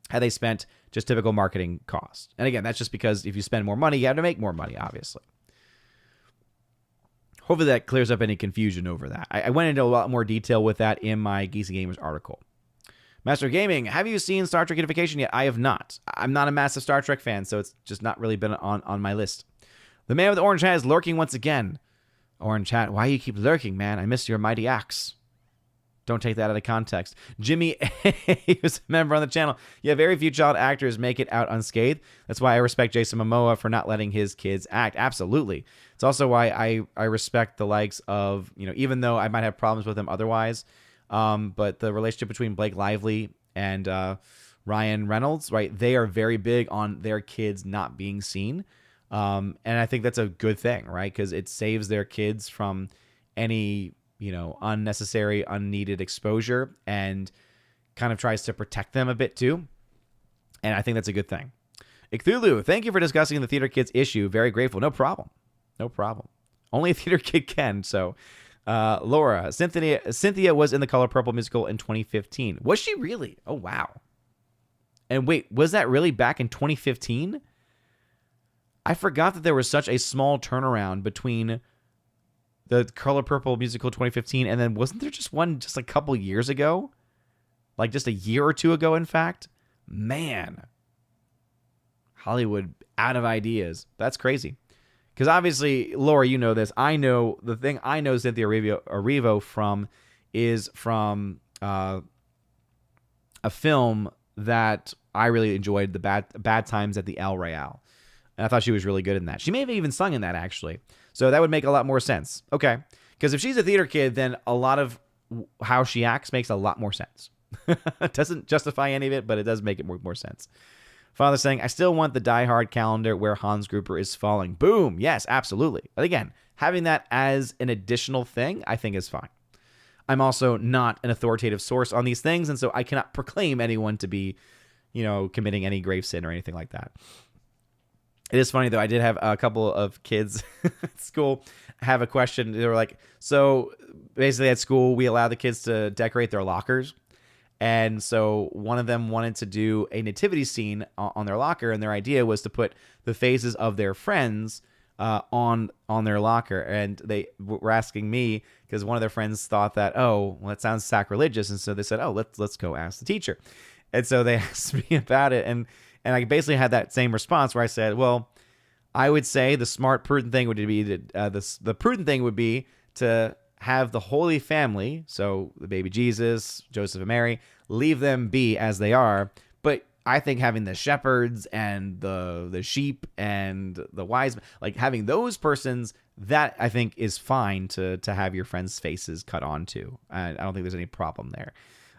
had they spent just typical marketing costs. And again, that's just because if you spend more money, you have to make more money, obviously. Hopefully that clears up any confusion over that. I went into a lot more detail with that in my Geeksy Gamers article. Master of Gaming, have you seen Star Trek Unification yet? I have not. I'm not a massive Star Trek fan, so it's just not really been on my list. The man with the orange hat is lurking once again. Orange hat, why you keep lurking, man? I miss your mighty axe. Don't take that out of context. Jimmy A was a member on the channel. Yeah, very few child actors make it out unscathed. That's why I respect Jason Momoa for not letting his kids act. Absolutely. It's also why I respect the likes of, even though I might have problems with him otherwise, but the relationship between Blake Lively and Ryan Reynolds, right? They are very big on their kids not being seen. And I think that's a good thing, right? Because it saves their kids from any unnecessary, unneeded exposure and kind of tries to protect them a bit too. And I think that's a good thing. Cthulhu, thank you for discussing the Theater Kids issue. Very grateful. No problem. No problem. Only a theater kid can. So, Laura, Cynthia was in the Color Purple musical in 2015. Was she really? Oh, wow. And wait, was that really back in 2015? I forgot that there was such a small turnaround between the Color Purple musical 2015, and then wasn't there just one just a couple years ago? Like just a year or two ago, in fact? Man. Hollywood out of ideas. That's crazy. Because obviously, Laura, you know this. I know the thing I know Cynthia Erivo from is from a film that I really enjoyed, The Bad Times at the El Royale. And I thought she was really good in that. She may have even sung in that, actually. So that would make a lot more sense. Okay. Because if she's a theater kid, then a lot of how she acts makes a lot more sense. It doesn't justify any of it, but it does make it more sense. Father saying, I still want the Die Hard calendar where Hans Gruber is falling. Boom. Yes, absolutely. But again, having that as an additional thing, I think is fine. I'm also not an authoritative source on these things, and so I cannot proclaim anyone to be, committing any grave sin or anything like that. It is funny, though. I did have a couple of kids at school have a question. They were like, so basically at school, we allow the kids to decorate their lockers. And so one of them wanted to do a nativity scene on their locker, and their idea was to put the faces of their friends on their locker. And they were asking me because one of their friends thought that, oh, well, that sounds sacrilegious. And so they said, oh, let's go ask the teacher. And so they asked me about it. And I basically had that same response where I said, well, I would say the smart, prudent thing would be the prudent thing would be to have the Holy Family, so the baby Jesus, Joseph and Mary, leave them be as they are. But I think having the shepherds and the sheep and the wise, like having those persons, that I think is fine to have your friends' faces cut onto. I don't think there's any problem there.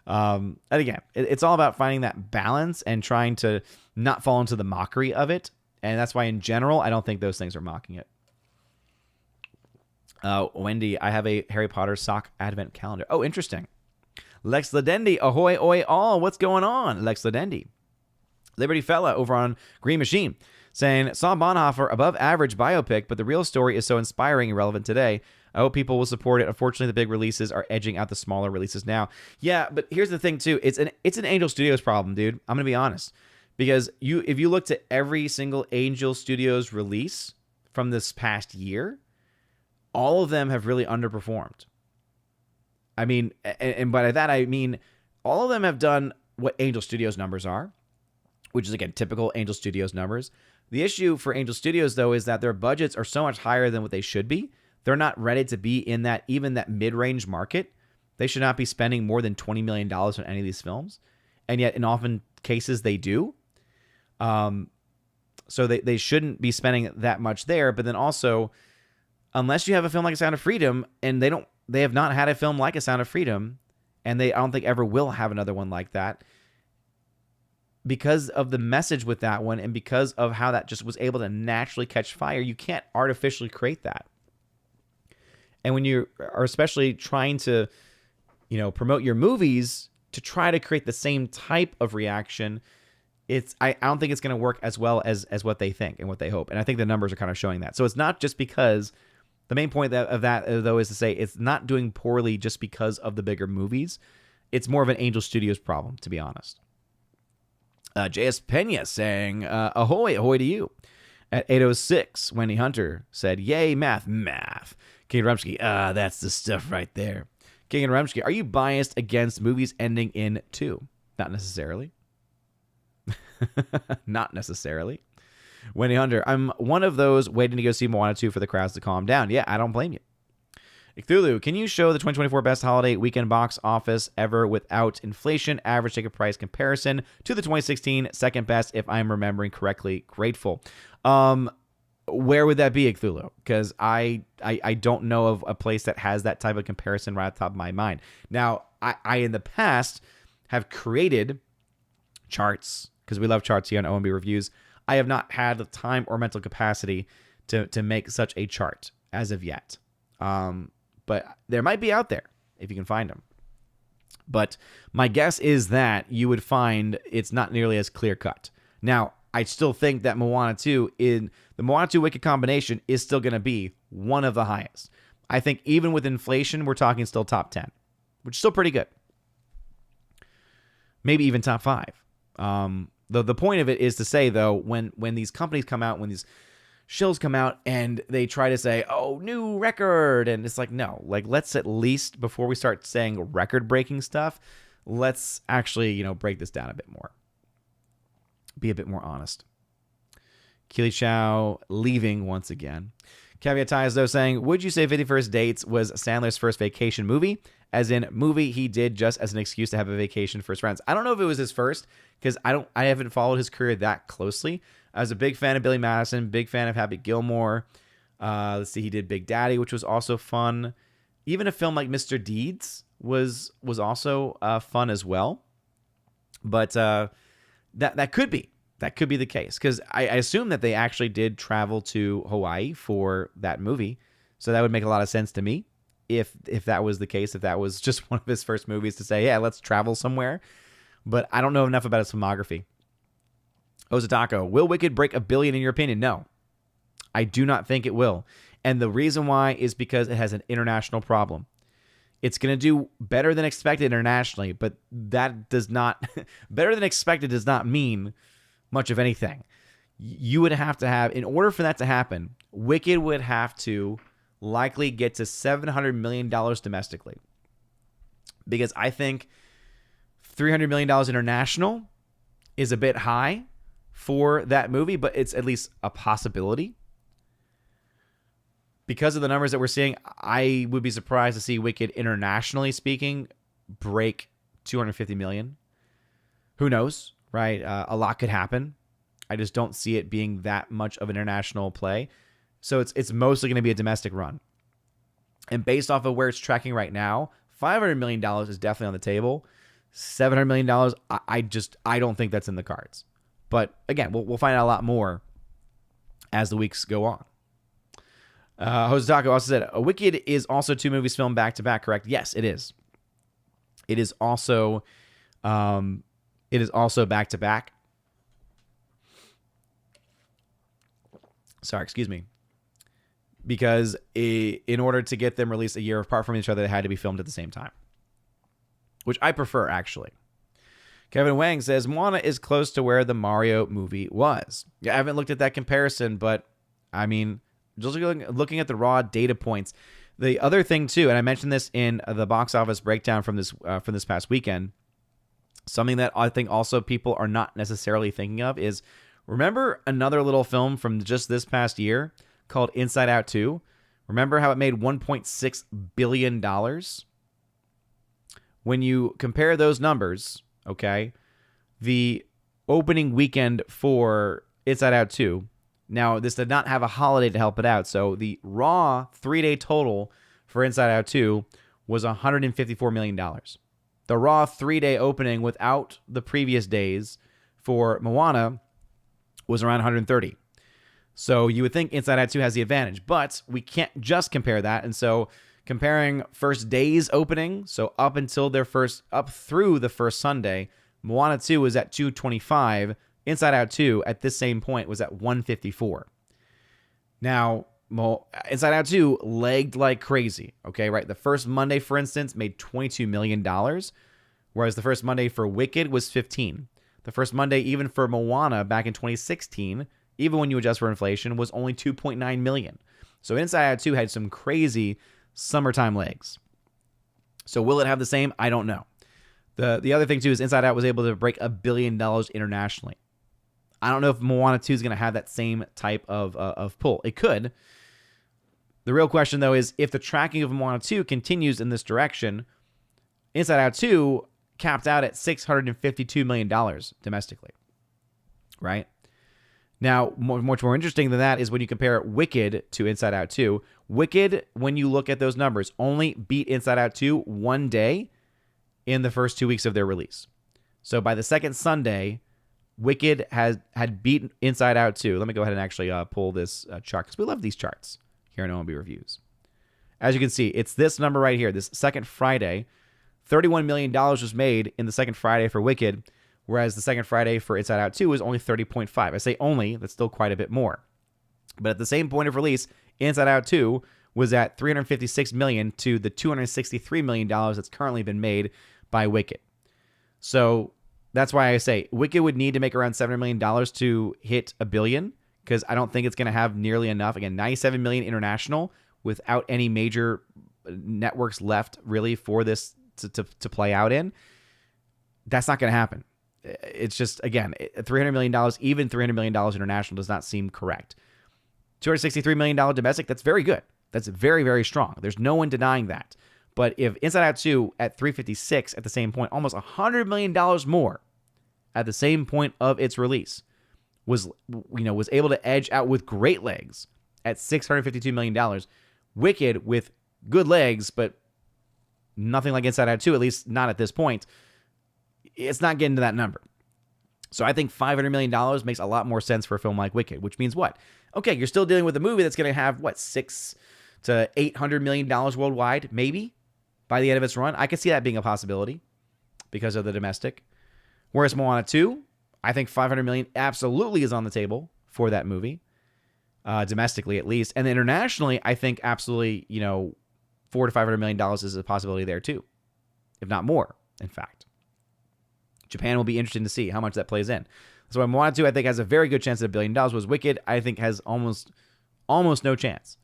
And again, it's all about finding that balance and trying to not fall into the mockery of it. And that's why in general, I don't think those things are mocking it. Wendy, I have a Harry Potter sock advent calendar. Oh, interesting. Lex Ladendi, ahoy, oi, all. What's going on? Lex Ladendi. Liberty Fella over on Green Machine saying, saw Bonhoeffer above average biopic, but the real story is so inspiring and relevant today. I hope people will support it. Unfortunately, the big releases are edging out the smaller releases now. Yeah, but here's the thing too. It's an Angel Studios problem, dude. I'm going to be honest. Because if you looked at every single Angel Studios release from this past year, all of them have really underperformed. I mean, and by that I mean all of them have done what Angel Studios numbers are, which is, again, typical Angel Studios numbers. The issue for Angel Studios, though, is that their budgets are so much higher than what they should be. They're not ready to be in that, even that mid-range market. They should not be spending more than $20 million on any of these films. And yet, in often cases, they do. So they shouldn't be spending that much there. But then also, unless you have a film like A Sound of Freedom, and they have not had a film like A Sound of Freedom, and I don't think ever will have another one like that, because of the message with that one and because of how that just was able to naturally catch fire, you can't artificially create that. And when you are especially trying to, promote your movies to try to create the same type of reaction, I don't think it's going to work as well as what they think and what they hope. And I think the numbers are kind of showing that. So it's not just because the main point of that, though, is to say it's not doing poorly just because of the bigger movies. It's more of an Angel Studios problem, to be honest. J.S. Pena saying, ahoy, ahoy to you. At 8:06, Wendy Hunter said, yay, math. King Rumsky, that's the stuff right there. King and Rumsky, are you biased against movies ending in 2? Not necessarily. Not necessarily. Wendy Hunter, I'm one of those waiting to go see Moana 2 for the crowds to calm down. Yeah, I don't blame you. Cthulhu, can you show the 2024 best holiday weekend box office ever without inflation, average ticket price comparison to the 2016 second best, if I'm remembering correctly? Grateful. Where would that be, Cthulhu? Because I don't know of a place that has that type of comparison right at the top of my mind. Now, I in the past have created charts, because we love charts here on OMB Reviews. I have not had the time or mental capacity to make such a chart as of yet. But there might be out there if you can find them. But my guess is that you would find it's not nearly as clear cut. Now, I still think that Moana 2 in the Moana 2 Wicked combination is still going to be one of the highest. I think even with inflation, we're talking still top 10, which is still pretty good. Maybe even top 5. The point of it is to say, though, when these companies come out, when these shills come out and they try to say, oh, new record, and it's like, no, like, let's at least, before we start saying record-breaking stuff, let's actually, break this down a bit more. Be a bit more honest. Keely Chow leaving once again. Caveat ties, though, saying, would you say 51st Dates was Sandler's first vacation movie? As in, movie he did just as an excuse to have a vacation for his friends. I don't know if it was his first, because I haven't followed his career that closely. I was a big fan of Billy Madison, big fan of Happy Gilmore. Let's see, he did Big Daddy, which was also fun. Even a film like Mr. Deeds was also fun as well. But that could be. That could be the case, because I assume that they actually did travel to Hawaii for that movie. So that would make a lot of sense to me if that was the case, if that was just one of his first movies to say, yeah, let's travel somewhere. But I don't know enough about his filmography. Ozatako, will Wicked break $1 billion in your opinion? No, I do not think it will. And the reason why is because it has an international problem. It's going to do better than expected internationally, but that does not, better than expected does not mean much of anything. You would have to have, in order for that to happen, Wicked would have to likely get to $700 million domestically. Because I think $300 million international is a bit high for that movie, but it's at least a possibility. Because of the numbers that we're seeing, I would be surprised to see Wicked, internationally speaking, break $250 million. Who knows, right? A lot could happen. I just don't see it being that much of an international play. So it's mostly going to be a domestic run. And based off of where it's tracking right now, $500 million is definitely on the table. $700 million, I don't think that's in the cards. But again, we'll find out a lot more as the weeks go on. Hosatako also said, Wicked is also 2 movies filmed back-to-back, correct? Yes, it is. It is also back-to-back. Sorry, excuse me. Because in order to get them released a year apart from each other, they had to be filmed at the same time. Which I prefer, actually. Kevin Wang says, Moana is close to where the Mario movie was. Yeah, I haven't looked at that comparison, but, I mean, just looking at the raw data points. The other thing, too, and I mentioned this in the box office breakdown from this past weekend, something that I think also people are not necessarily thinking of is, remember another little film from just this past year called Inside Out 2? Remember how it made $1.6 billion? When you compare those numbers, okay, the opening weekend for Inside Out 2, now this did not have a holiday to help it out, so the raw 3-day total for Inside Out 2 was $154 million. The raw 3-day opening without the previous days for Moana was around 130. So you would think Inside Out 2 has the advantage, but we can't just compare that. And so comparing first day's opening, so up through the first Sunday, Moana 2 was at 225. Inside Out 2 at this same point was at 154. Now, Inside Out 2 lagged like crazy, okay, right? The first Monday, for instance, made $22 million, whereas the first Monday for Wicked was 15. The first Monday, even for Moana back in 2016, even when you adjust for inflation, was only 2.9 million. So Inside Out 2 had some crazy summertime legs. So will it have the same? I don't know. The other thing, too, is Inside Out was able to break $1 billion internationally. I don't know if Moana 2 is going to have that same type of pull. It could. The real question, though, is if the tracking of Moana 2 continues in this direction, Inside Out 2 capped out at $652 million domestically, right? Now, much more interesting than that is when you compare Wicked to Inside Out 2. Wicked, when you look at those numbers, only beat Inside Out 2 one day in the first 2 weeks of their release. So by the second Sunday, Wicked had beaten Inside Out 2. Let me go ahead and actually pull this chart, because we love these charts here in OMB Reviews. As you can see, it's this number right here, this second Friday. $31 million was made in the second Friday for Wicked, whereas the second Friday for Inside Out 2 was only 30.5. I say only, that's still quite a bit more. But at the same point of release, Inside Out 2 was at $356 million to the $263 million that's currently been made by Wicked. So that's why I say Wicked would need to make around $700 million to hit $1 billion, because I don't think it's going to have nearly enough. Again, $97 million international without any major networks left really for this to play out in. That's not going to happen. It's just, again, $300 million, even $300 million international does not seem correct. $263 million domestic, that's very good. That's very, very strong. There's no one denying that. But if Inside Out 2 at 356 at the same point, almost $100 million more at the same point of its release, was able to edge out with great legs at $652 million. Wicked with good legs, but nothing like Inside Out 2, at least not at this point. It's not getting to that number. So I think $500 million makes a lot more sense for a film like Wicked, which means what? Okay, you're still dealing with a movie that's going to have, what, $600 to $800 million worldwide, maybe, by the end of its run. I could see that being a possibility because of the domestic. Whereas Moana 2, I think $500 million absolutely is on the table for that movie, domestically at least. And internationally, I think absolutely, $400 to $500 million is a possibility there too, if not more, in fact. Japan will be interesting to see how much that plays in. So Moana 2, I think, has a very good chance at $1 billion. Was Wicked, I think, has almost no chance.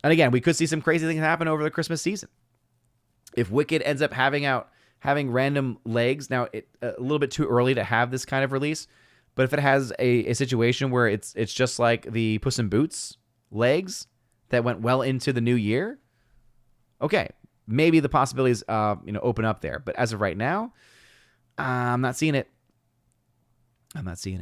And again, we could see some crazy things happen over the Christmas season. If Wicked ends up having random legs, now it's a little bit too early to have this kind of release, but if it has a situation where it's just like the Puss in Boots legs that went well into the new year, okay, maybe the possibilities open up there. But as of right now, I'm not seeing it. Let's see.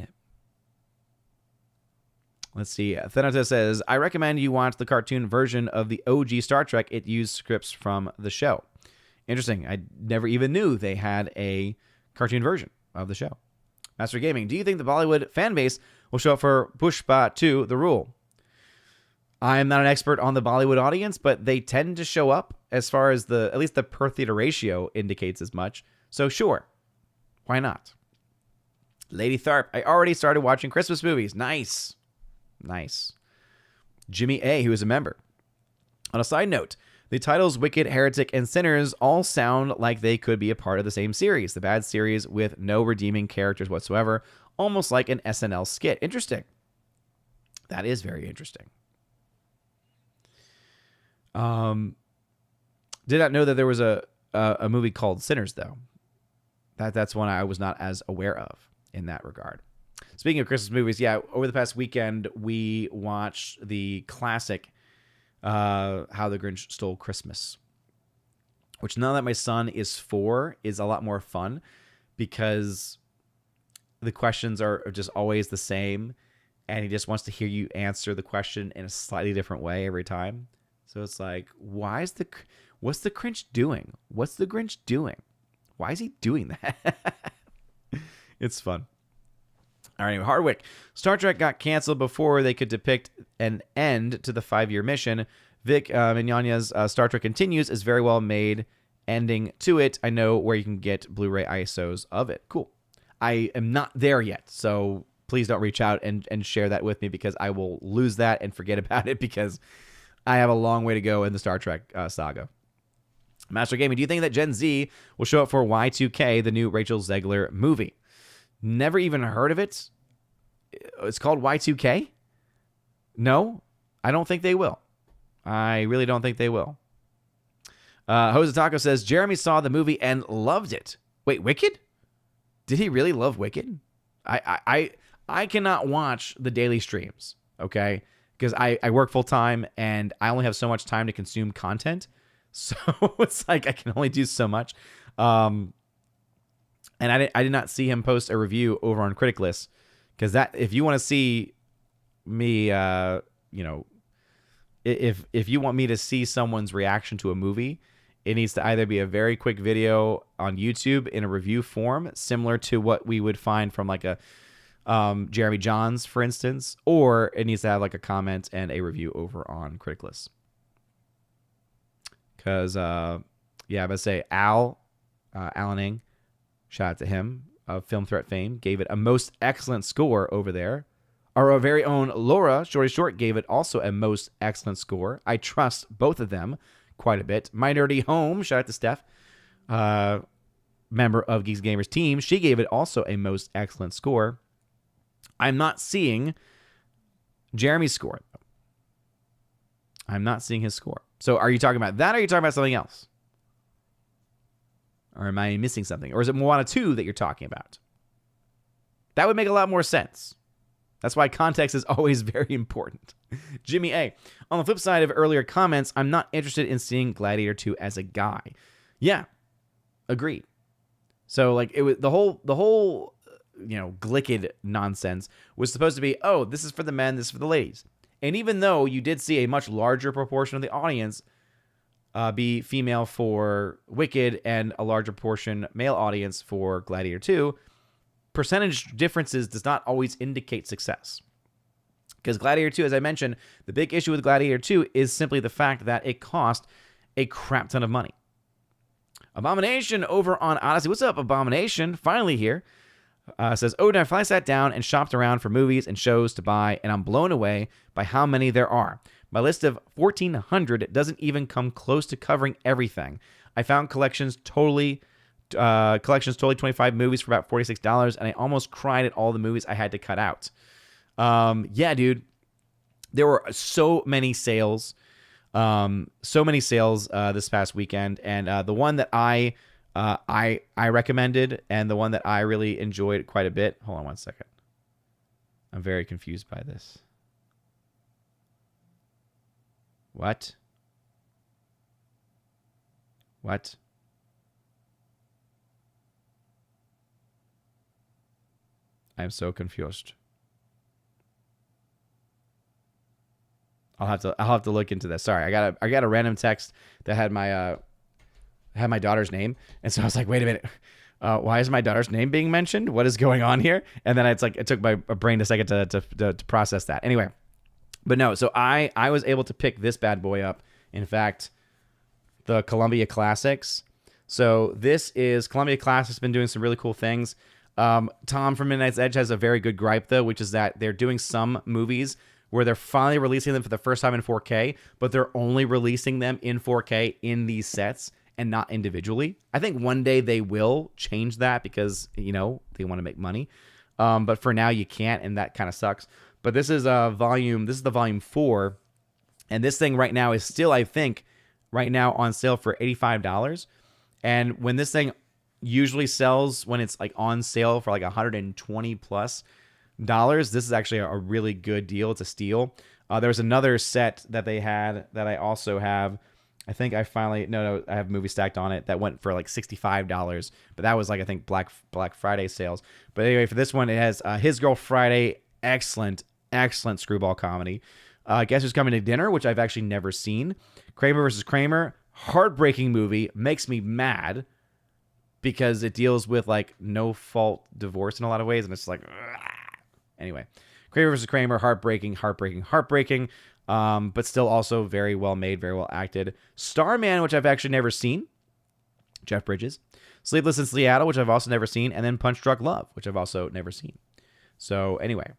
Thenata says, I recommend you watch the cartoon version of the OG Star Trek. It used scripts from the show. Interesting. I never even knew they had a cartoon version of the show. Master Gaming, do you think the Bollywood fan base will show up for Pushpa 2, The Rule? I am not an expert on the Bollywood audience, but they tend to show up as far as at least the per theater ratio indicates as much. So sure. Why not? Lady Tharp, I already started watching Christmas movies. Nice. Jimmy A., who is a member. On a side note, the titles Wicked, Heretic, and Sinners all sound like they could be a part of the same series. The bad series with no redeeming characters whatsoever, almost like an SNL skit. Interesting. That is very interesting. Did not know that there was a movie called Sinners, though. That's one I was not as aware of in that regard. Speaking of Christmas movies, yeah, over the past weekend, we watched the classic How the Grinch Stole Christmas, which now that my son is 4 is a lot more fun because the questions are just always the same and he just wants to hear you answer the question in a slightly different way every time. So it's like, what's the Grinch doing? What's the Grinch doing? Why is he doing that? It's fun. All right, anyway, Hardwick. Star Trek got canceled before they could depict an end to the 5-year mission. Vic Mignogna's Star Trek Continues is very well made ending to it. I know where you can get Blu-ray ISOs of it. Cool. I am not there yet, so please don't reach out and share that with me because I will lose that and forget about it because I have a long way to go in the Star Trek saga. Master Gaming, do you think that Gen Z will show up for Y2K, the new Rachel Zegler movie? Never even heard of it. It's called Y2K? No, I don't think they will. I really don't think they will. Jose Taco says, Jeremy saw the movie and loved it. Wait, Wicked? Did he really love Wicked? I cannot watch the daily streams, okay? Because I work full time and I only have so much time to consume content. So it's like I can only do so much. And I did not see him post a review over on Critic List because that if you want to see me, if you want me to see someone's reaction to a movie, it needs to either be a very quick video on YouTube in a review form, similar to what we would find from like a Jeremy Johns, for instance, or it needs to have like a comment and a review over on Critic List. Because, I'm going to say Alan Ng, shout out to him, of Film Threat fame, gave it a most excellent score over there. Our very own Laura, Shorty Short, gave it also a most excellent score. I trust both of them quite a bit. My Nerdy Home, shout out to Steph, member of Geeks Gamers team. She gave it also a most excellent score. I'm not seeing Jeremy's score. I'm not seeing his score. So are you talking about that or are you talking about something else? Or am I missing something? Or is it Moana 2 that you're talking about? That would make a lot more sense. That's why context is always very important. Jimmy A. On the flip side of earlier comments, I'm not interested in seeing Gladiator 2 as a guy. Yeah, agreed. So like it was the whole Glicked nonsense was supposed to be, oh, this is for the men, this is for the ladies. And even though you did see a much larger proportion of the audience be female for Wicked and a larger portion male audience for Gladiator 2, percentage differences does not always indicate success. Because Gladiator 2, as I mentioned, the big issue with Gladiator 2 is simply the fact that it cost a crap ton of money. Abomination over on Odyssey. What's up, Abomination? Finally here. Says, Odin, I finally sat down and shopped around for movies and shows to buy, and I'm blown away by how many there are. My list of 1,400 doesn't even come close to covering everything. I found collections totally 25 movies for about $46, and I almost cried at all the movies I had to cut out. Yeah, dude. There were so many sales. This past weekend, and the one that I recommended, and the one that I really enjoyed quite a bit. Hold on one second. I'm very confused by this. What? I'm so confused. I'll have to look into this. Sorry, I got a random text that had my daughter's name, and so I was like, wait a minute, why is my daughter's name being mentioned? What is going on here? And then it took my brain a second to process that. Anyway, but no, so I was able to pick this bad boy up. In fact, the Columbia Classics. So this is Columbia Classics. Been doing some really cool things. Tom from Midnight's Edge has a very good gripe though, which is that they're doing some movies where they're finally releasing them for the first time in 4K, but they're only releasing them in 4K in these sets and not individually. I think one day they will change that because, they want to make money. But for now you can't, and that kind of sucks. But this is the volume 4, and this thing right now is still, I think, right now on sale for $85. And when this thing usually sells, when it's like on sale for like $120 plus, this is actually a really good deal. It's a steal. There was another set that they had that I also have. I think I finally I have movie stacked on it that went for like $65, but that was like I think Black Friday sales. But anyway, for this one, it has His Girl Friday, excellent screwball comedy. Guess Who's Coming to Dinner, which I've actually never seen. Kramer versus Kramer, heartbreaking movie, makes me mad because it deals with like no fault divorce in a lot of ways, and it's like. Anyway, Kramer versus Kramer, heartbreaking, but still also very well made, very well acted. Starman, which I've actually never seen. Jeff Bridges. Sleepless in Seattle, which I've also never seen. And then Punch Drunk Love, which I've also never seen. So anyway,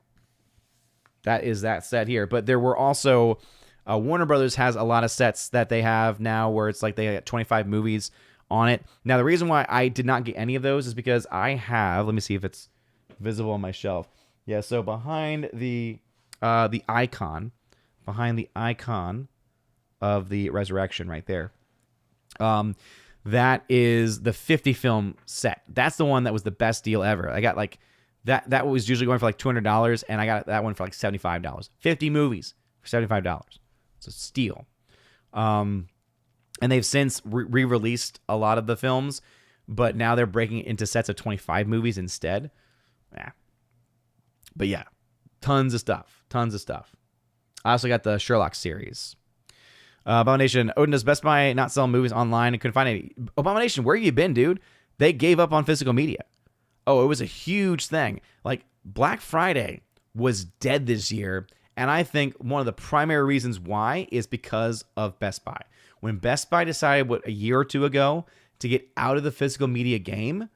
that is that set here. But there were also, Warner Brothers has a lot of sets that they have now where it's like they got 25 movies on it. Now, the reason why I did not get any of those is because I have, let me see if it's visible on my shelf. Yeah, so behind the icon of the Resurrection right there, that is the 50 film set. That's the one that was the best deal ever. I got like that was usually going for like $200, and I got that one for like $75. 50 movies for $75. It's a steal. And they've since re-released a lot of the films, but now they're breaking it into sets of 25 movies instead. Yeah. But yeah, tons of stuff. I also got the Sherlock series. Abomination, Odin, does Best Buy not sell movies online and couldn't find any? Abomination, where you been, dude? They gave up on physical media. Oh, it was a huge thing. Like, Black Friday was dead this year, and I think one of the primary reasons why is because of Best Buy. When Best Buy decided, a year or two ago, to get out of the physical media game,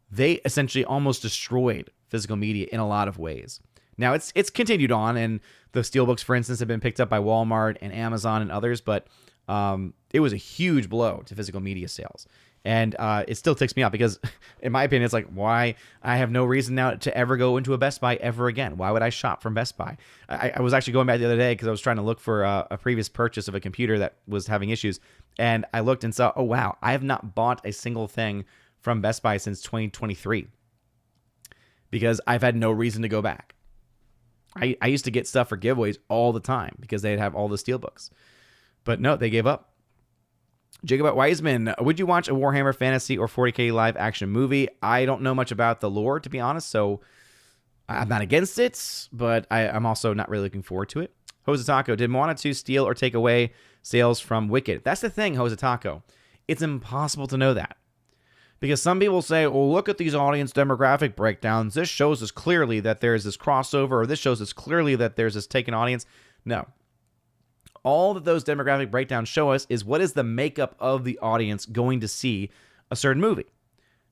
they essentially almost destroyed physical media in a lot of ways. Now it's continued on, and the steelbooks, for instance, have been picked up by Walmart and Amazon and others, but it was a huge blow to physical media sales. And it still ticks me off because, in my opinion, it's like, why? I have no reason now to ever go into a Best Buy ever again. Why would I shop from Best Buy? I was actually going back the other day because I was trying to look for a previous purchase of a computer that was having issues. And I looked and saw, oh, wow, I have not bought a single thing from Best Buy since 2023 because I've had no reason to go back. I used to get stuff for giveaways all the time because they'd have all the steelbooks. But no, they gave up. Jacob Wiseman, would you watch a Warhammer Fantasy or 40K live action movie? I don't know much about the lore, to be honest, so I'm not against it, but I'm also not really looking forward to it. Hosataco, did Moana 2 steal or take away sales from Wicked? That's the thing, Hosataco. It's impossible to know that. Because some people say, well, look at these audience demographic breakdowns. This shows us clearly that there's this crossover, or this shows us clearly that there's this taken audience. No. All that those demographic breakdowns show us is what is the makeup of the audience going to see a certain movie.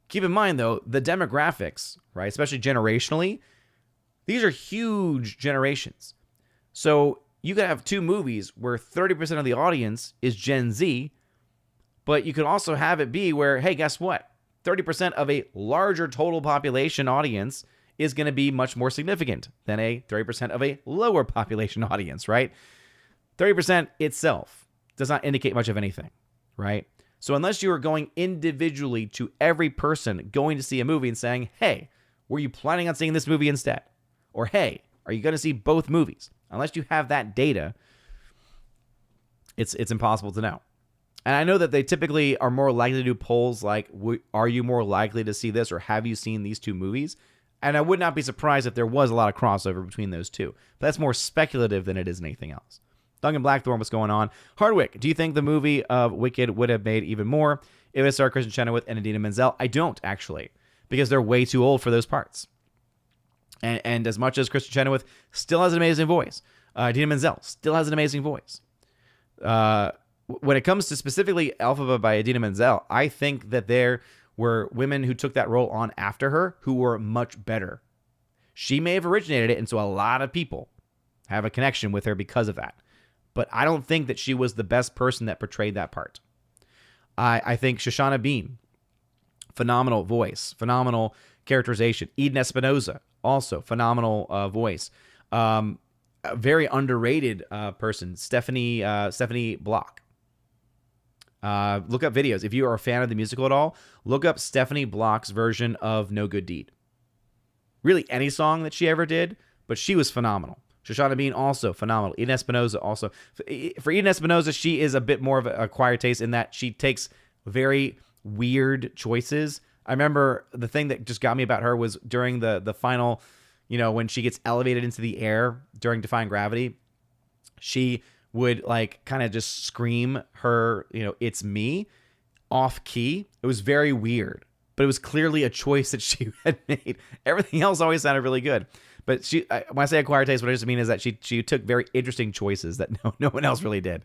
Keep in mind, though, the demographics, right, especially generationally, these are huge generations. So you could have two movies where 30% of the audience is Gen Z, but you could also have it be where, hey, guess what? 30% of a larger total population audience is going to be much more significant than a 30% of a lower population audience, right? 30% itself does not indicate much of anything, right? So unless you are going individually to every person going to see a movie and saying, hey, were you planning on seeing this movie instead? Or, hey, are you going to see both movies? Unless you have that data, it's impossible to know. And I know that they typically are more likely to do polls like, are you more likely to see this, or have you seen these two movies? And I would not be surprised if there was a lot of crossover between those two. But that's more speculative than it is anything else. Duncan Blackthorne, what's going on? Hardwick, do you think the movie of Wicked would have made even more if it starred Kristen Chenoweth and Idina Menzel? I don't, actually, because they're way too old for those parts. And as much as Kristen Chenoweth still has an amazing voice, Idina Menzel still has an amazing voice. When it comes to specifically Elphaba by Idina Menzel, I think that there were women who took that role on after her who were much better. She may have originated it, and so a lot of people have a connection with her because of that. But I don't think that she was the best person that portrayed that part. I think Shoshana Bean, phenomenal voice, phenomenal characterization. Eden Espinosa, also phenomenal voice. A very underrated person, Stephanie Block. Look up videos. If you are a fan of the musical at all, look up Stephanie Block's version of No Good Deed. Really, any song that she ever did, but she was phenomenal. Shoshana Bean, also phenomenal. Eden Espinosa, also. For Eden Espinosa, she is a bit more of a acquired taste in that she takes very weird choices. I remember the thing that just got me about her was during the final, when she gets elevated into the air during Defying Gravity, she would kind of just scream her, it's me, off key. It was very weird, but it was clearly a choice that she had made. Everything else always sounded really good. But when I say acquired taste, what I just mean is that she took very interesting choices that no one else really did.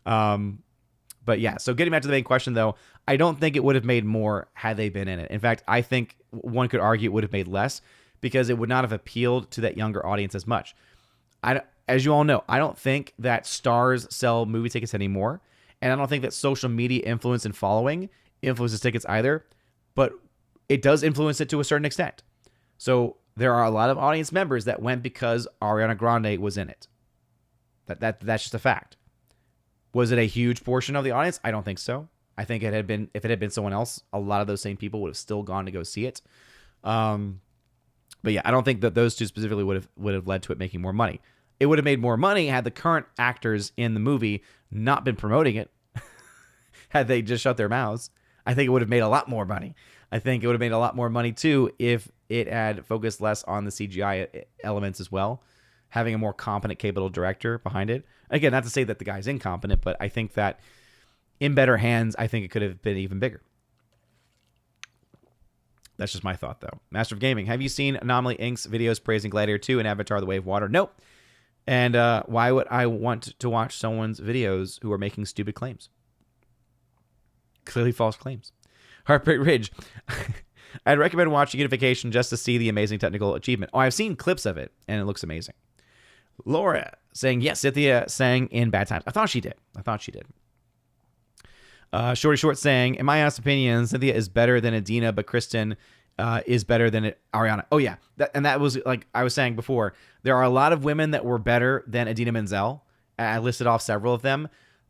But yeah, so getting back to the main question, though, I don't think it would have made more had they been in it. In fact, I think one could argue it would have made less because it would not have appealed to that younger audience as much. As you all know, I don't think that stars sell movie tickets anymore, and I don't think that social media influence and following influences tickets either, but it does influence it to a certain extent. So there are a lot of audience members that went because Ariana Grande was in it. That's just a fact. Was it a huge portion of the audience? I don't think so. I think if it had been someone else, a lot of those same people would have still gone to go see it. But yeah, I don't think that those two specifically would have led to it making more money. It would have made more money had the current actors in the movie not been promoting it. Had they just shut their mouths, I think it would have made a lot more money. I think it would have made a lot more money too if it had focused less on the CGI elements as well, having a more competent, capable director behind it. Again, not to say that the guy's incompetent, but I think that in better hands, I think it could have been even bigger. That's just my thought, though. Master of Gaming, have you seen Anomaly Inc.'s videos praising Gladiator 2 and Avatar: The Way of Water? Nope. And why would I want to watch someone's videos who are making stupid claims? Clearly false claims. Heartbreak Ridge. I'd recommend watching Unification just to see the amazing technical achievement. Oh, I've seen clips of it, and it looks amazing. Laura saying, yes, Cynthia sang in Bad Times. I thought she did. Shorty Short saying, in my honest opinion, Cynthia is better than Adina, but Kristen is better than Ariana. Oh, yeah. That was, like I was saying before, there are a lot of women that were better than Idina Menzel. I listed off several of them.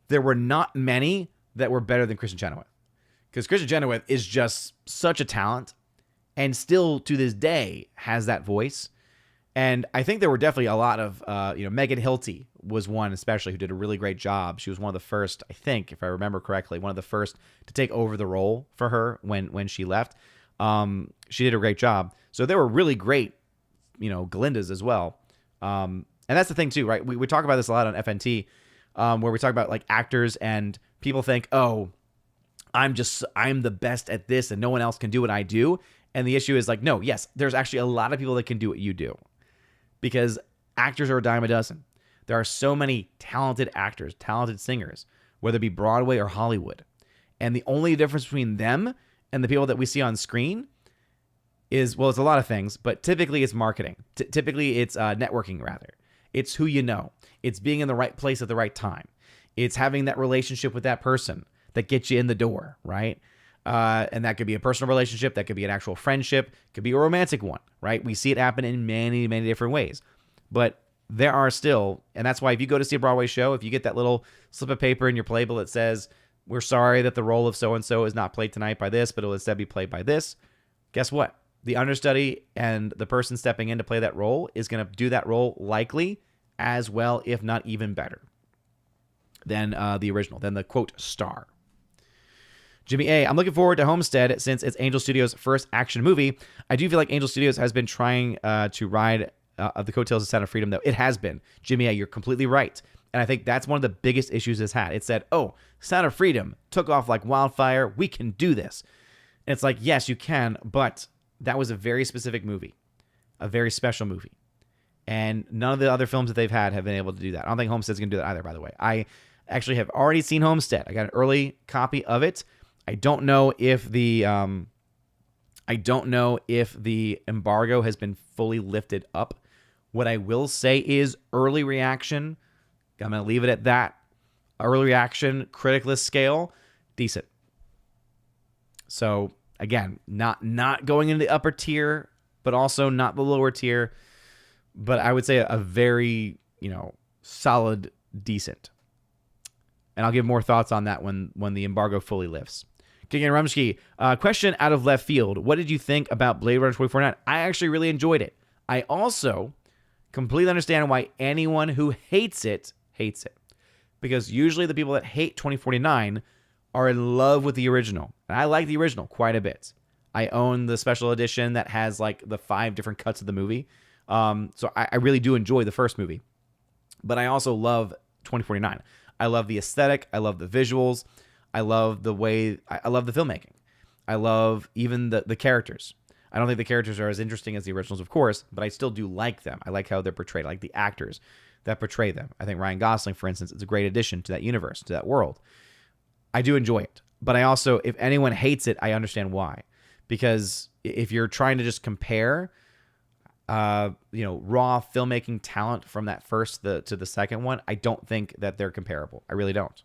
There were not many that were better than Kristen Chenoweth. Because Kristen Chenoweth is just such a talent and still to this day has that voice. And I think there were definitely a lot of, Megan Hilty was one especially who did a really great job. She was one of the first, I think, if I remember correctly, one of the first to take over the role for her when she left. She did a great job. So there were really great, Galindas as well. And that's the thing too, right? We talk about this a lot on FNT, where we talk about like actors and people think, oh, I'm the best at this and no one else can do what I do. And the issue is like, no, yes, there's actually a lot of people that can do what you do, because actors are a dime a dozen. There are so many talented actors, talented singers, whether it be Broadway or Hollywood. And the only difference between them and the people that we see on screen is, well, it's a lot of things, but typically it's marketing. Typically it's networking, rather. It's who you know. It's being in the right place at the right time. It's having that relationship with that person that gets you in the door, right? And that could be a personal relationship. That could be an actual friendship. It could be a romantic one, right? We see it happen in many, many different ways. But there are still, and that's why if you go to see a Broadway show, if you get that little slip of paper in your playbill that says, we're sorry that the role of so-and-so is not played tonight by this, but it will instead be played by this, guess what? The understudy and the person stepping in to play that role is going to do that role likely as well, if not even better than the original, than the, quote, star. Jimmy A., I'm looking forward to Homestead since it's Angel Studios' first action movie. I do feel like Angel Studios has been trying to ride the coattails of Sound of Freedom, though. It has been. Jimmy A., you're completely right. And I think that's one of the biggest issues it's had. It said, oh, Sound of Freedom took off like wildfire. We can do this. And it's like, yes, you can, but that was a very specific movie, a very special movie. And none of the other films that they've had have been able to do that. I don't think Homestead's going to do that either, by the way. I actually have already seen Homestead. I got an early copy of it. I don't know if the embargo has been fully lifted up. What I will say is early reaction, I'm going to leave it at that. Early reaction, critic list scale, decent. So again, not going into the upper tier, but also not the lower tier. But I would say a very, solid, decent. And I'll give more thoughts on that when the embargo fully lifts. King and Rumsky, question out of left field. What did you think about Blade Runner 2049? I actually really enjoyed it. I also completely understand why anyone who hates it. Because usually the people that hate 2049 are in love with the original. And I like the original quite a bit. I own the special edition that has like the 5 different cuts of the movie. So I really do enjoy the first movie. But I also love 2049. I love the aesthetic. I love the visuals. I love the way, I love the filmmaking. I love even the characters. I don't think the characters are as interesting as the originals, of course, but I still do like them. I like how they're portrayed. I like the actors that portray them. I think Ryan Gosling, for instance, is a great addition to that universe, to that world. I do enjoy it. But I also, if anyone hates it, I understand why. Because if you're trying to just compare, raw filmmaking talent from that first to the second one, I don't think that they're comparable. I really don't.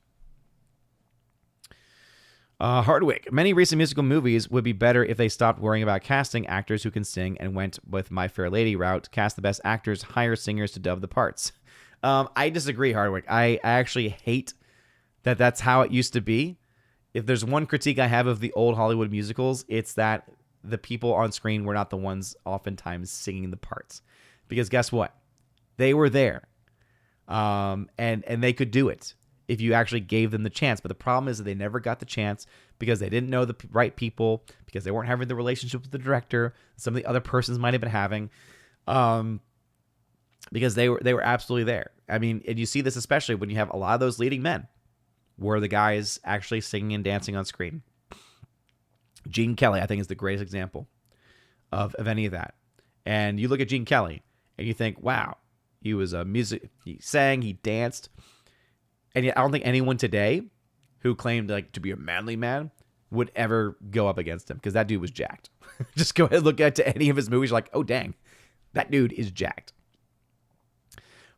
Hardwick, many recent musical movies would be better if they stopped worrying about casting actors who can sing and went with My Fair Lady route, cast the best actors, hire singers to dub the parts. I disagree, Hardwick. I actually hate that that's how it used to be. If there's one critique I have of the old Hollywood musicals, it's that the people on screen were not the ones oftentimes singing the parts. Because guess what? They were there. And they could do it if you actually gave them the chance. But the problem is that they never got the chance because they didn't know the right people, because they weren't having the relationship with the director some of the other persons might have been having, because they were absolutely there. I mean, and you see this especially when you have a lot of those leading men were the guys actually singing and dancing on screen. Gene Kelly, I think, is the greatest example of any of that. And you look at Gene Kelly and you think, wow, he was he sang, he danced. And yet I don't think anyone today who claimed to be a manly man would ever go up against him, because that dude was jacked. Just go ahead and look at any of his movies. You're like, oh, dang, that dude is jacked.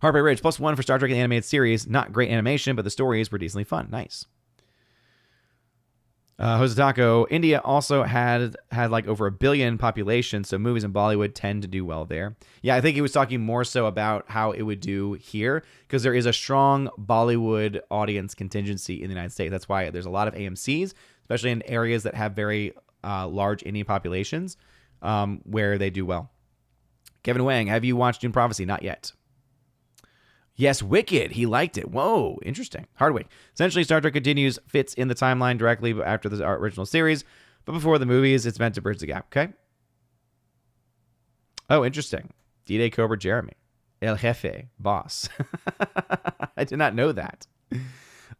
Heartbreak Ridge, +1 for Star Trek the Animated Series. Not great animation, but the stories were decently fun. Nice. Jose Taco, India also had over 1 billion population, so movies in Bollywood tend to do well there. Yeah, I think he was talking more so about how it would do here, because there is a strong Bollywood audience contingency in the United States. That's why there's a lot of AMCs, especially in areas that have very large Indian populations, where they do well. Kevin Wang, have you watched Dune Prophecy? Not yet. Yes, Wicked. He liked it. Whoa, interesting. Hardwick. Essentially, Star Trek Continues fits in the timeline directly after the original series, but before the movies, it's meant to bridge the gap. Okay. Oh, interesting. D-Day Cobra Jeremy. El Jefe. Boss. I did not know that.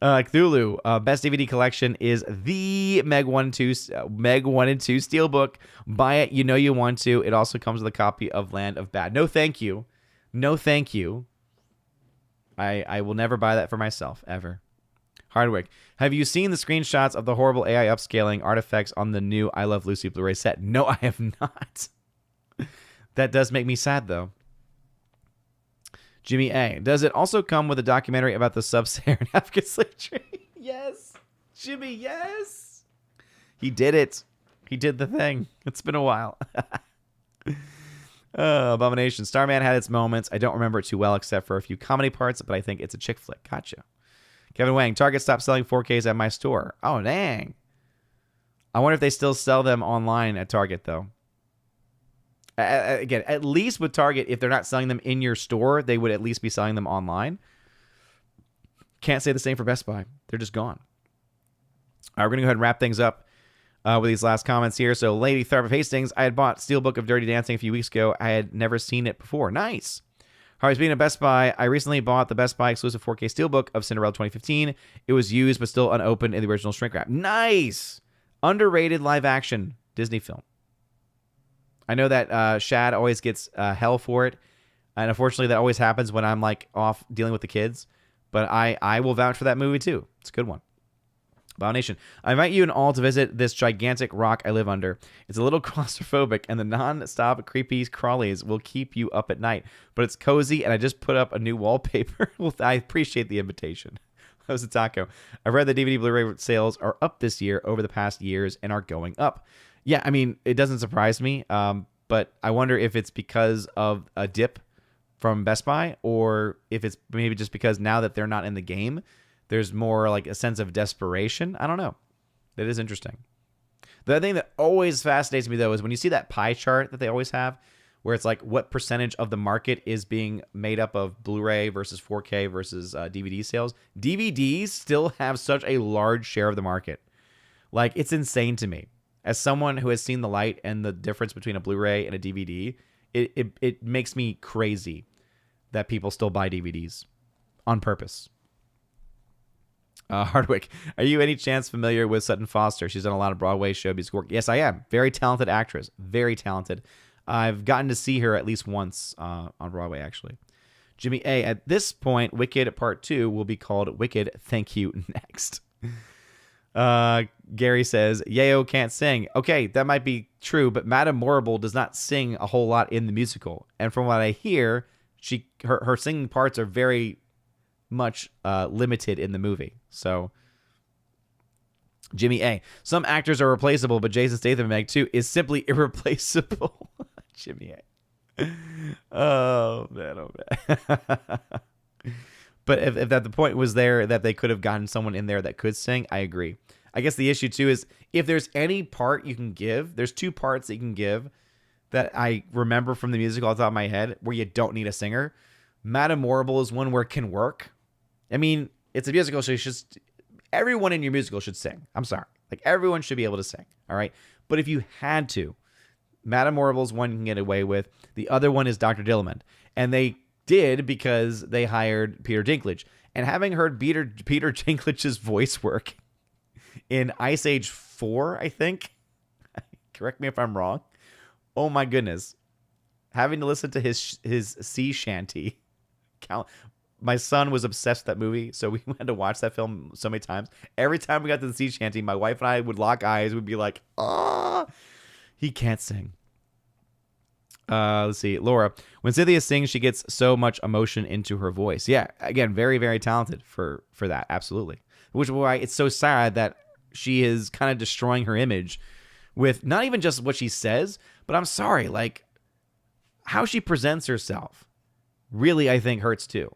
Cthulhu, best DVD collection is the Meg 1 and 2 Steelbook. Buy it, you know you want to. It also comes with a copy of Land of Bad. No, thank you. No, thank you. I will never buy that for myself, ever. Hardwick, have you seen the screenshots of the horrible AI upscaling artifacts on the new I Love Lucy Blu-ray set? No, I have not. That does make me sad, though. Jimmy A. Does it also come with a documentary about the sub-Saharan African slave trade? Yes. Jimmy, yes. He did it. He did the thing. It's been a while. Abomination. Starman had its moments. I don't remember it too well except for a few comedy parts, but I think it's a chick flick. Gotcha. Kevin Wang. Target stopped selling 4Ks at my store. Oh, dang. I wonder if they still sell them online at Target, though. Again, at least with Target, if they're not selling them in your store, they would at least be selling them online. Can't say the same for Best Buy. They're just gone. All right, we're going to go ahead and wrap things up with these last comments here. So, Lady Tharp of Hastings, I had bought Steelbook of Dirty Dancing a few weeks ago. I had never seen it before. Nice. Harvey's being at Best Buy. I recently bought the Best Buy exclusive 4K Steelbook of Cinderella 2015. It was used, but still unopened in the original shrink wrap. Nice. Underrated live action Disney film. I know that Shad always gets hell for it, and unfortunately that always happens when I'm like off dealing with the kids, but I will vouch for that movie too. It's a good one. Abomination. I invite you and all to visit this gigantic rock I live under. It's a little claustrophobic, and the non-stop creepy crawlies will keep you up at night, but it's cozy, and I just put up a new wallpaper. Well, I appreciate the invitation. That was a taco. I've read the DVD Blu-ray sales are up this year over the past years and are going up. Yeah, I mean, it doesn't surprise me, but I wonder if it's because of a dip from Best Buy or if it's maybe just because now that they're not in the game, there's more like a sense of desperation. I don't know. That is interesting. The thing that always fascinates me, though, is when you see that pie chart that they always have, where it's like what percentage of the market is being made up of Blu-ray versus 4K versus DVD sales. DVDs still have such a large share of the market. Like, it's insane to me. As someone who has seen the light and the difference between a Blu-ray and a DVD, it makes me crazy that people still buy DVDs on purpose. Hardwick, are you any chance familiar with Sutton Foster? She's done a lot of Broadway show music work. Yes, I am. Very talented actress. Very talented. I've gotten to see her at least once on Broadway, actually. Jimmy A, at this point, Wicked Part 2 will be called Wicked Thank You Next. Gary says, Yayo can't sing. Okay, that might be true, but Madame Morrible does not sing a whole lot in the musical. And from what I hear, her singing parts are very much limited in the movie. So, Jimmy A, some actors are replaceable, but Jason Statham in Meg 2 is simply irreplaceable. Jimmy A. Oh, man, oh, man. But if that the point was there that they could have gotten someone in there that could sing, I agree. I guess the issue, too, is if there's any part you can give, there's two parts that you can give that I remember from the musical off the top of my head where you don't need a singer. Madame Morrible is one where it can work. I mean, it's a musical, so everyone in your musical should sing. I'm sorry. Like, everyone should be able to sing, all right? But if you had to, Madame Morrible is one you can get away with. The other one is Dr. Dillamond. And they did because they hired Peter Dinklage. And having heard Peter Dinklage's voice work in Ice Age 4, I think, correct me if I'm wrong, oh my goodness, having to listen to his sea shanty, my son was obsessed with that movie, so we had to watch that film so many times. Every time we got to the sea shanty, my wife and I would lock eyes, we'd be like, ah, he can't sing. Let's see. Laura, when Cynthia sings, she gets so much emotion into her voice. Yeah, again, very, very talented for that. Absolutely. Which is why it's so sad that she is kind of destroying her image with not even just what she says, but I'm sorry, like how she presents herself really, I think, hurts too.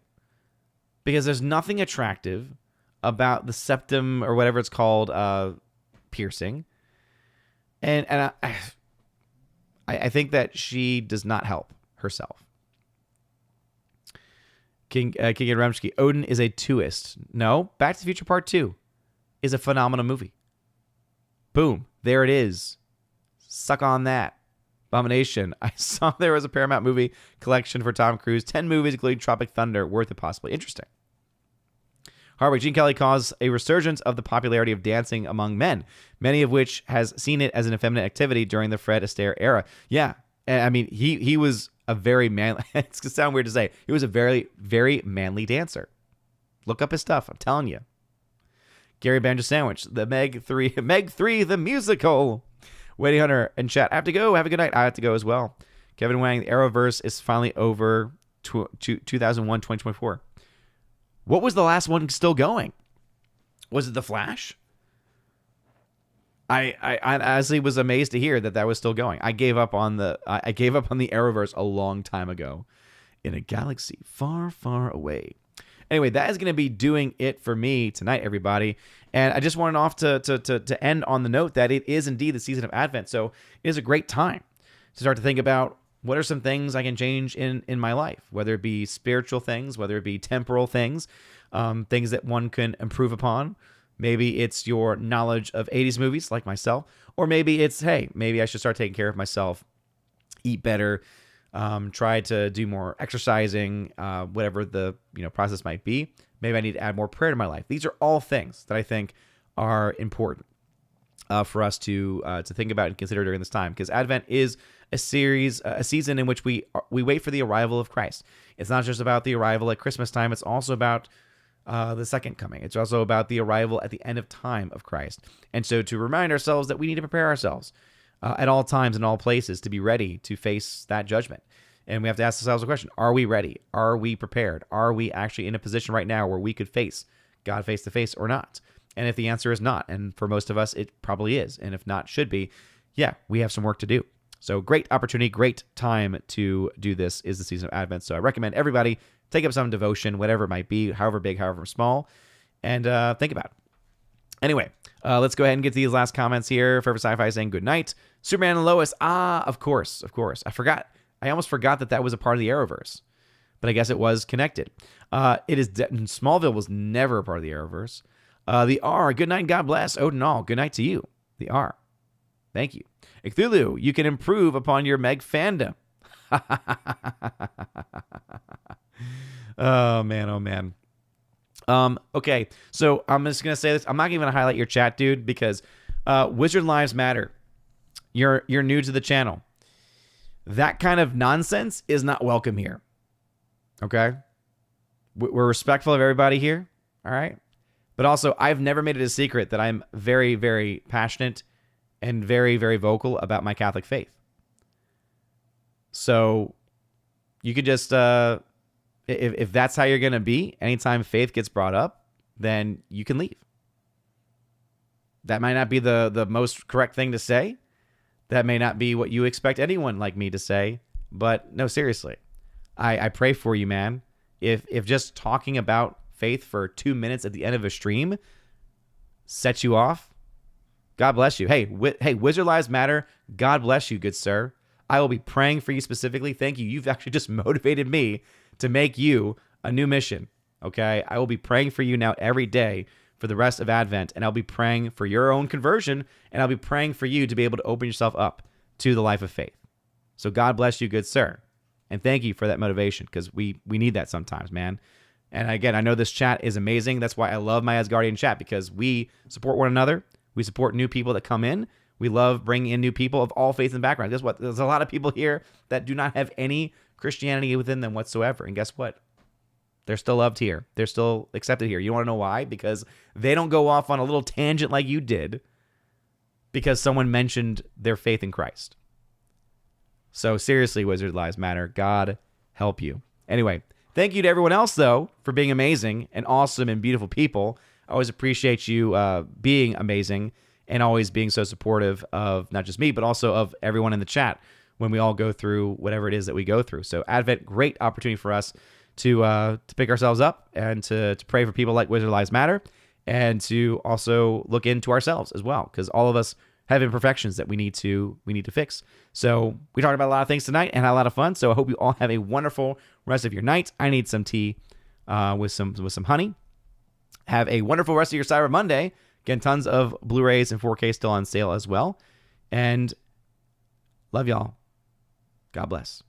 Because there's nothing attractive about the septum or whatever it's called piercing. And I think that she does not help herself. King Remsky, Odin is a twoist. No, Back to the Future Part 2 is a phenomenal movie. Boom. There it is. Suck on that. Abomination. I saw there was a Paramount movie collection for Tom Cruise. 10 movies, including Tropic Thunder. Worth it, possibly. Interesting. Hardwick, Gene Kelly caused a resurgence of the popularity of dancing among men, many of which has seen it as an effeminate activity during the Fred Astaire era. Yeah, I mean, he was a very manly, it's going to sound weird to say, he was a very, very manly dancer. Look up his stuff, I'm telling you. Gary Banjo Sandwich, the Meg 3, the musical. Waiting Hunter and chat, I have to go. Have a good night. I have to go as well. Kevin Wang, the Arrowverse is finally over 2001, 2024. What was the last one still going? Was it The Flash? I honestly was amazed to hear that was still going. I gave up on the Arrowverse a long time ago in a galaxy far, far away. Anyway, that is going to be doing it for me tonight, everybody. And I just wanted off to end on the note that it is indeed the season of Advent. So it is a great time to start to think about what are some things I can change in my life, whether it be spiritual things, whether it be temporal things, things that one can improve upon. Maybe it's your knowledge of 80s movies like myself, or maybe it's, hey, maybe I should start taking care of myself, eat better, try to do more exercising, whatever the process might be. Maybe I need to add more prayer to my life. These are all things that I think are important for us to think about and consider during this time, because Advent is a season in which we wait for the arrival of Christ. It's not just about the arrival at Christmas time. It's also about the second coming. It's also about the arrival at the end of time of Christ. And so to remind ourselves that we need to prepare ourselves at all times and all places to be ready to face that judgment. And we have to ask ourselves a question. Are we ready? Are we prepared? Are we actually in a position right now where we could face God face to face or not? And if the answer is not, and for most of us, it probably is, and if not, should be, yeah, we have some work to do. So great opportunity, great time to do this is the season of Advent. So I recommend everybody take up some devotion, whatever it might be, however big, however small, and think about it. Anyway, let's go ahead and get to these last comments here. Forever Sci-Fi saying good night. Superman and Lois. Of course. I forgot. I almost forgot that was a part of the Arrowverse, but I guess it was connected. Smallville was never a part of the Arrowverse. The R. Good night and God bless. Odin all. Good night to you. The R. Thank you. Cthulhu. You can improve upon your Meg fandom. Oh man. Okay, so I'm just gonna say this. I'm not even gonna highlight your chat, dude, because Wizard Lives Matter. You're new to the channel. That kind of nonsense is not welcome here. Okay, we're respectful of everybody here. All right, but also I've never made it a secret that I'm very, very passionate and very, very vocal about my Catholic faith. So you could just if that's how you're going to be, anytime faith gets brought up, then you can leave. That might not be the most correct thing to say. That may not be what you expect anyone like me to say. But no, seriously, I pray for you, man. If just talking about faith for 2 minutes at the end of a stream sets you off, God bless you. Hey, Wizard Lives Matter. God bless you, good sir. I will be praying for you specifically. Thank you. You've actually just motivated me to make you a new mission, okay? I will be praying for you now every day for the rest of Advent, and I'll be praying for your own conversion, and I'll be praying for you to be able to open yourself up to the life of faith. So God bless you, good sir, and thank you for that motivation, because we need that sometimes, man. And again, I know this chat is amazing. That's why I love my Asgardian chat, because we support one another. We support new people that come in. We love bringing in new people of all faiths and backgrounds. Guess what? There's a lot of people here that do not have any Christianity within them whatsoever. And guess what? They're still loved here. They're still accepted here. You want to know why? Because they don't go off on a little tangent like you did because someone mentioned their faith in Christ. So seriously, Wizard Lives Matter. God help you. Anyway, thank you to everyone else, though, for being amazing and awesome and beautiful people. I always appreciate you being amazing and always being so supportive of not just me, but also of everyone in the chat when we all go through whatever it is that we go through. So Advent, great opportunity for us to pick ourselves up and to pray for people like Wizard Lives Matter, and to also look into ourselves as well, because all of us have imperfections that we need to fix. So we talked about a lot of things tonight and had a lot of fun. So I hope you all have a wonderful rest of your night. I need some tea with some honey. Have a wonderful rest of your Cyber Monday. Again, tons of Blu-rays and 4K still on sale as well. And love y'all. God bless.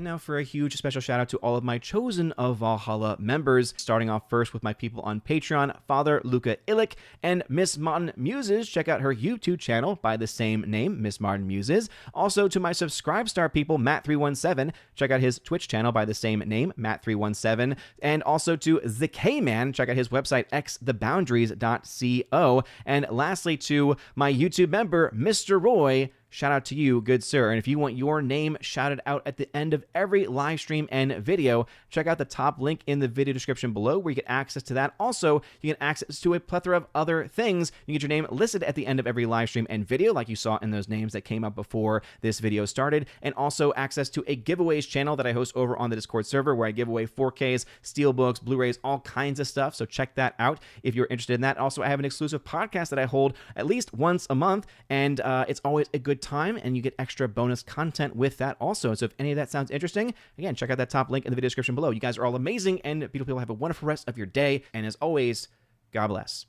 now for a huge special shout out to all of my Chosen of Valhalla members, starting off first with my people on Patreon, Father Luca Illich and Miss Martin Muses. Check out her YouTube channel by the same name, Miss Martin Muses. Also to my Subscribestar people, Matt317. Check out his Twitch channel by the same name, Matt317. And also to the K-Man. Check out his website, xtheboundaries.co. And lastly to my YouTube member, Mr. Roy. Shout out to you, good sir. And if you want your name shouted out at the end of every live stream and video, check out the top link in the video description below where you get access to that. Also, you get access to a plethora of other things. You get your name listed at the end of every live stream and video, like you saw in those names that came up before this video started. And also access to a giveaways channel that I host over on the Discord server where I give away 4Ks, Steelbooks, Blu-rays, all kinds of stuff. So check that out if you're interested in that. Also, I have an exclusive podcast that I hold at least once a month, and it's always a good time, and you get extra bonus content with that also. So if any of that sounds interesting, again, check out that top link in the video description below. You guys are all amazing and beautiful people. Have a wonderful rest of your day, and as always, God bless.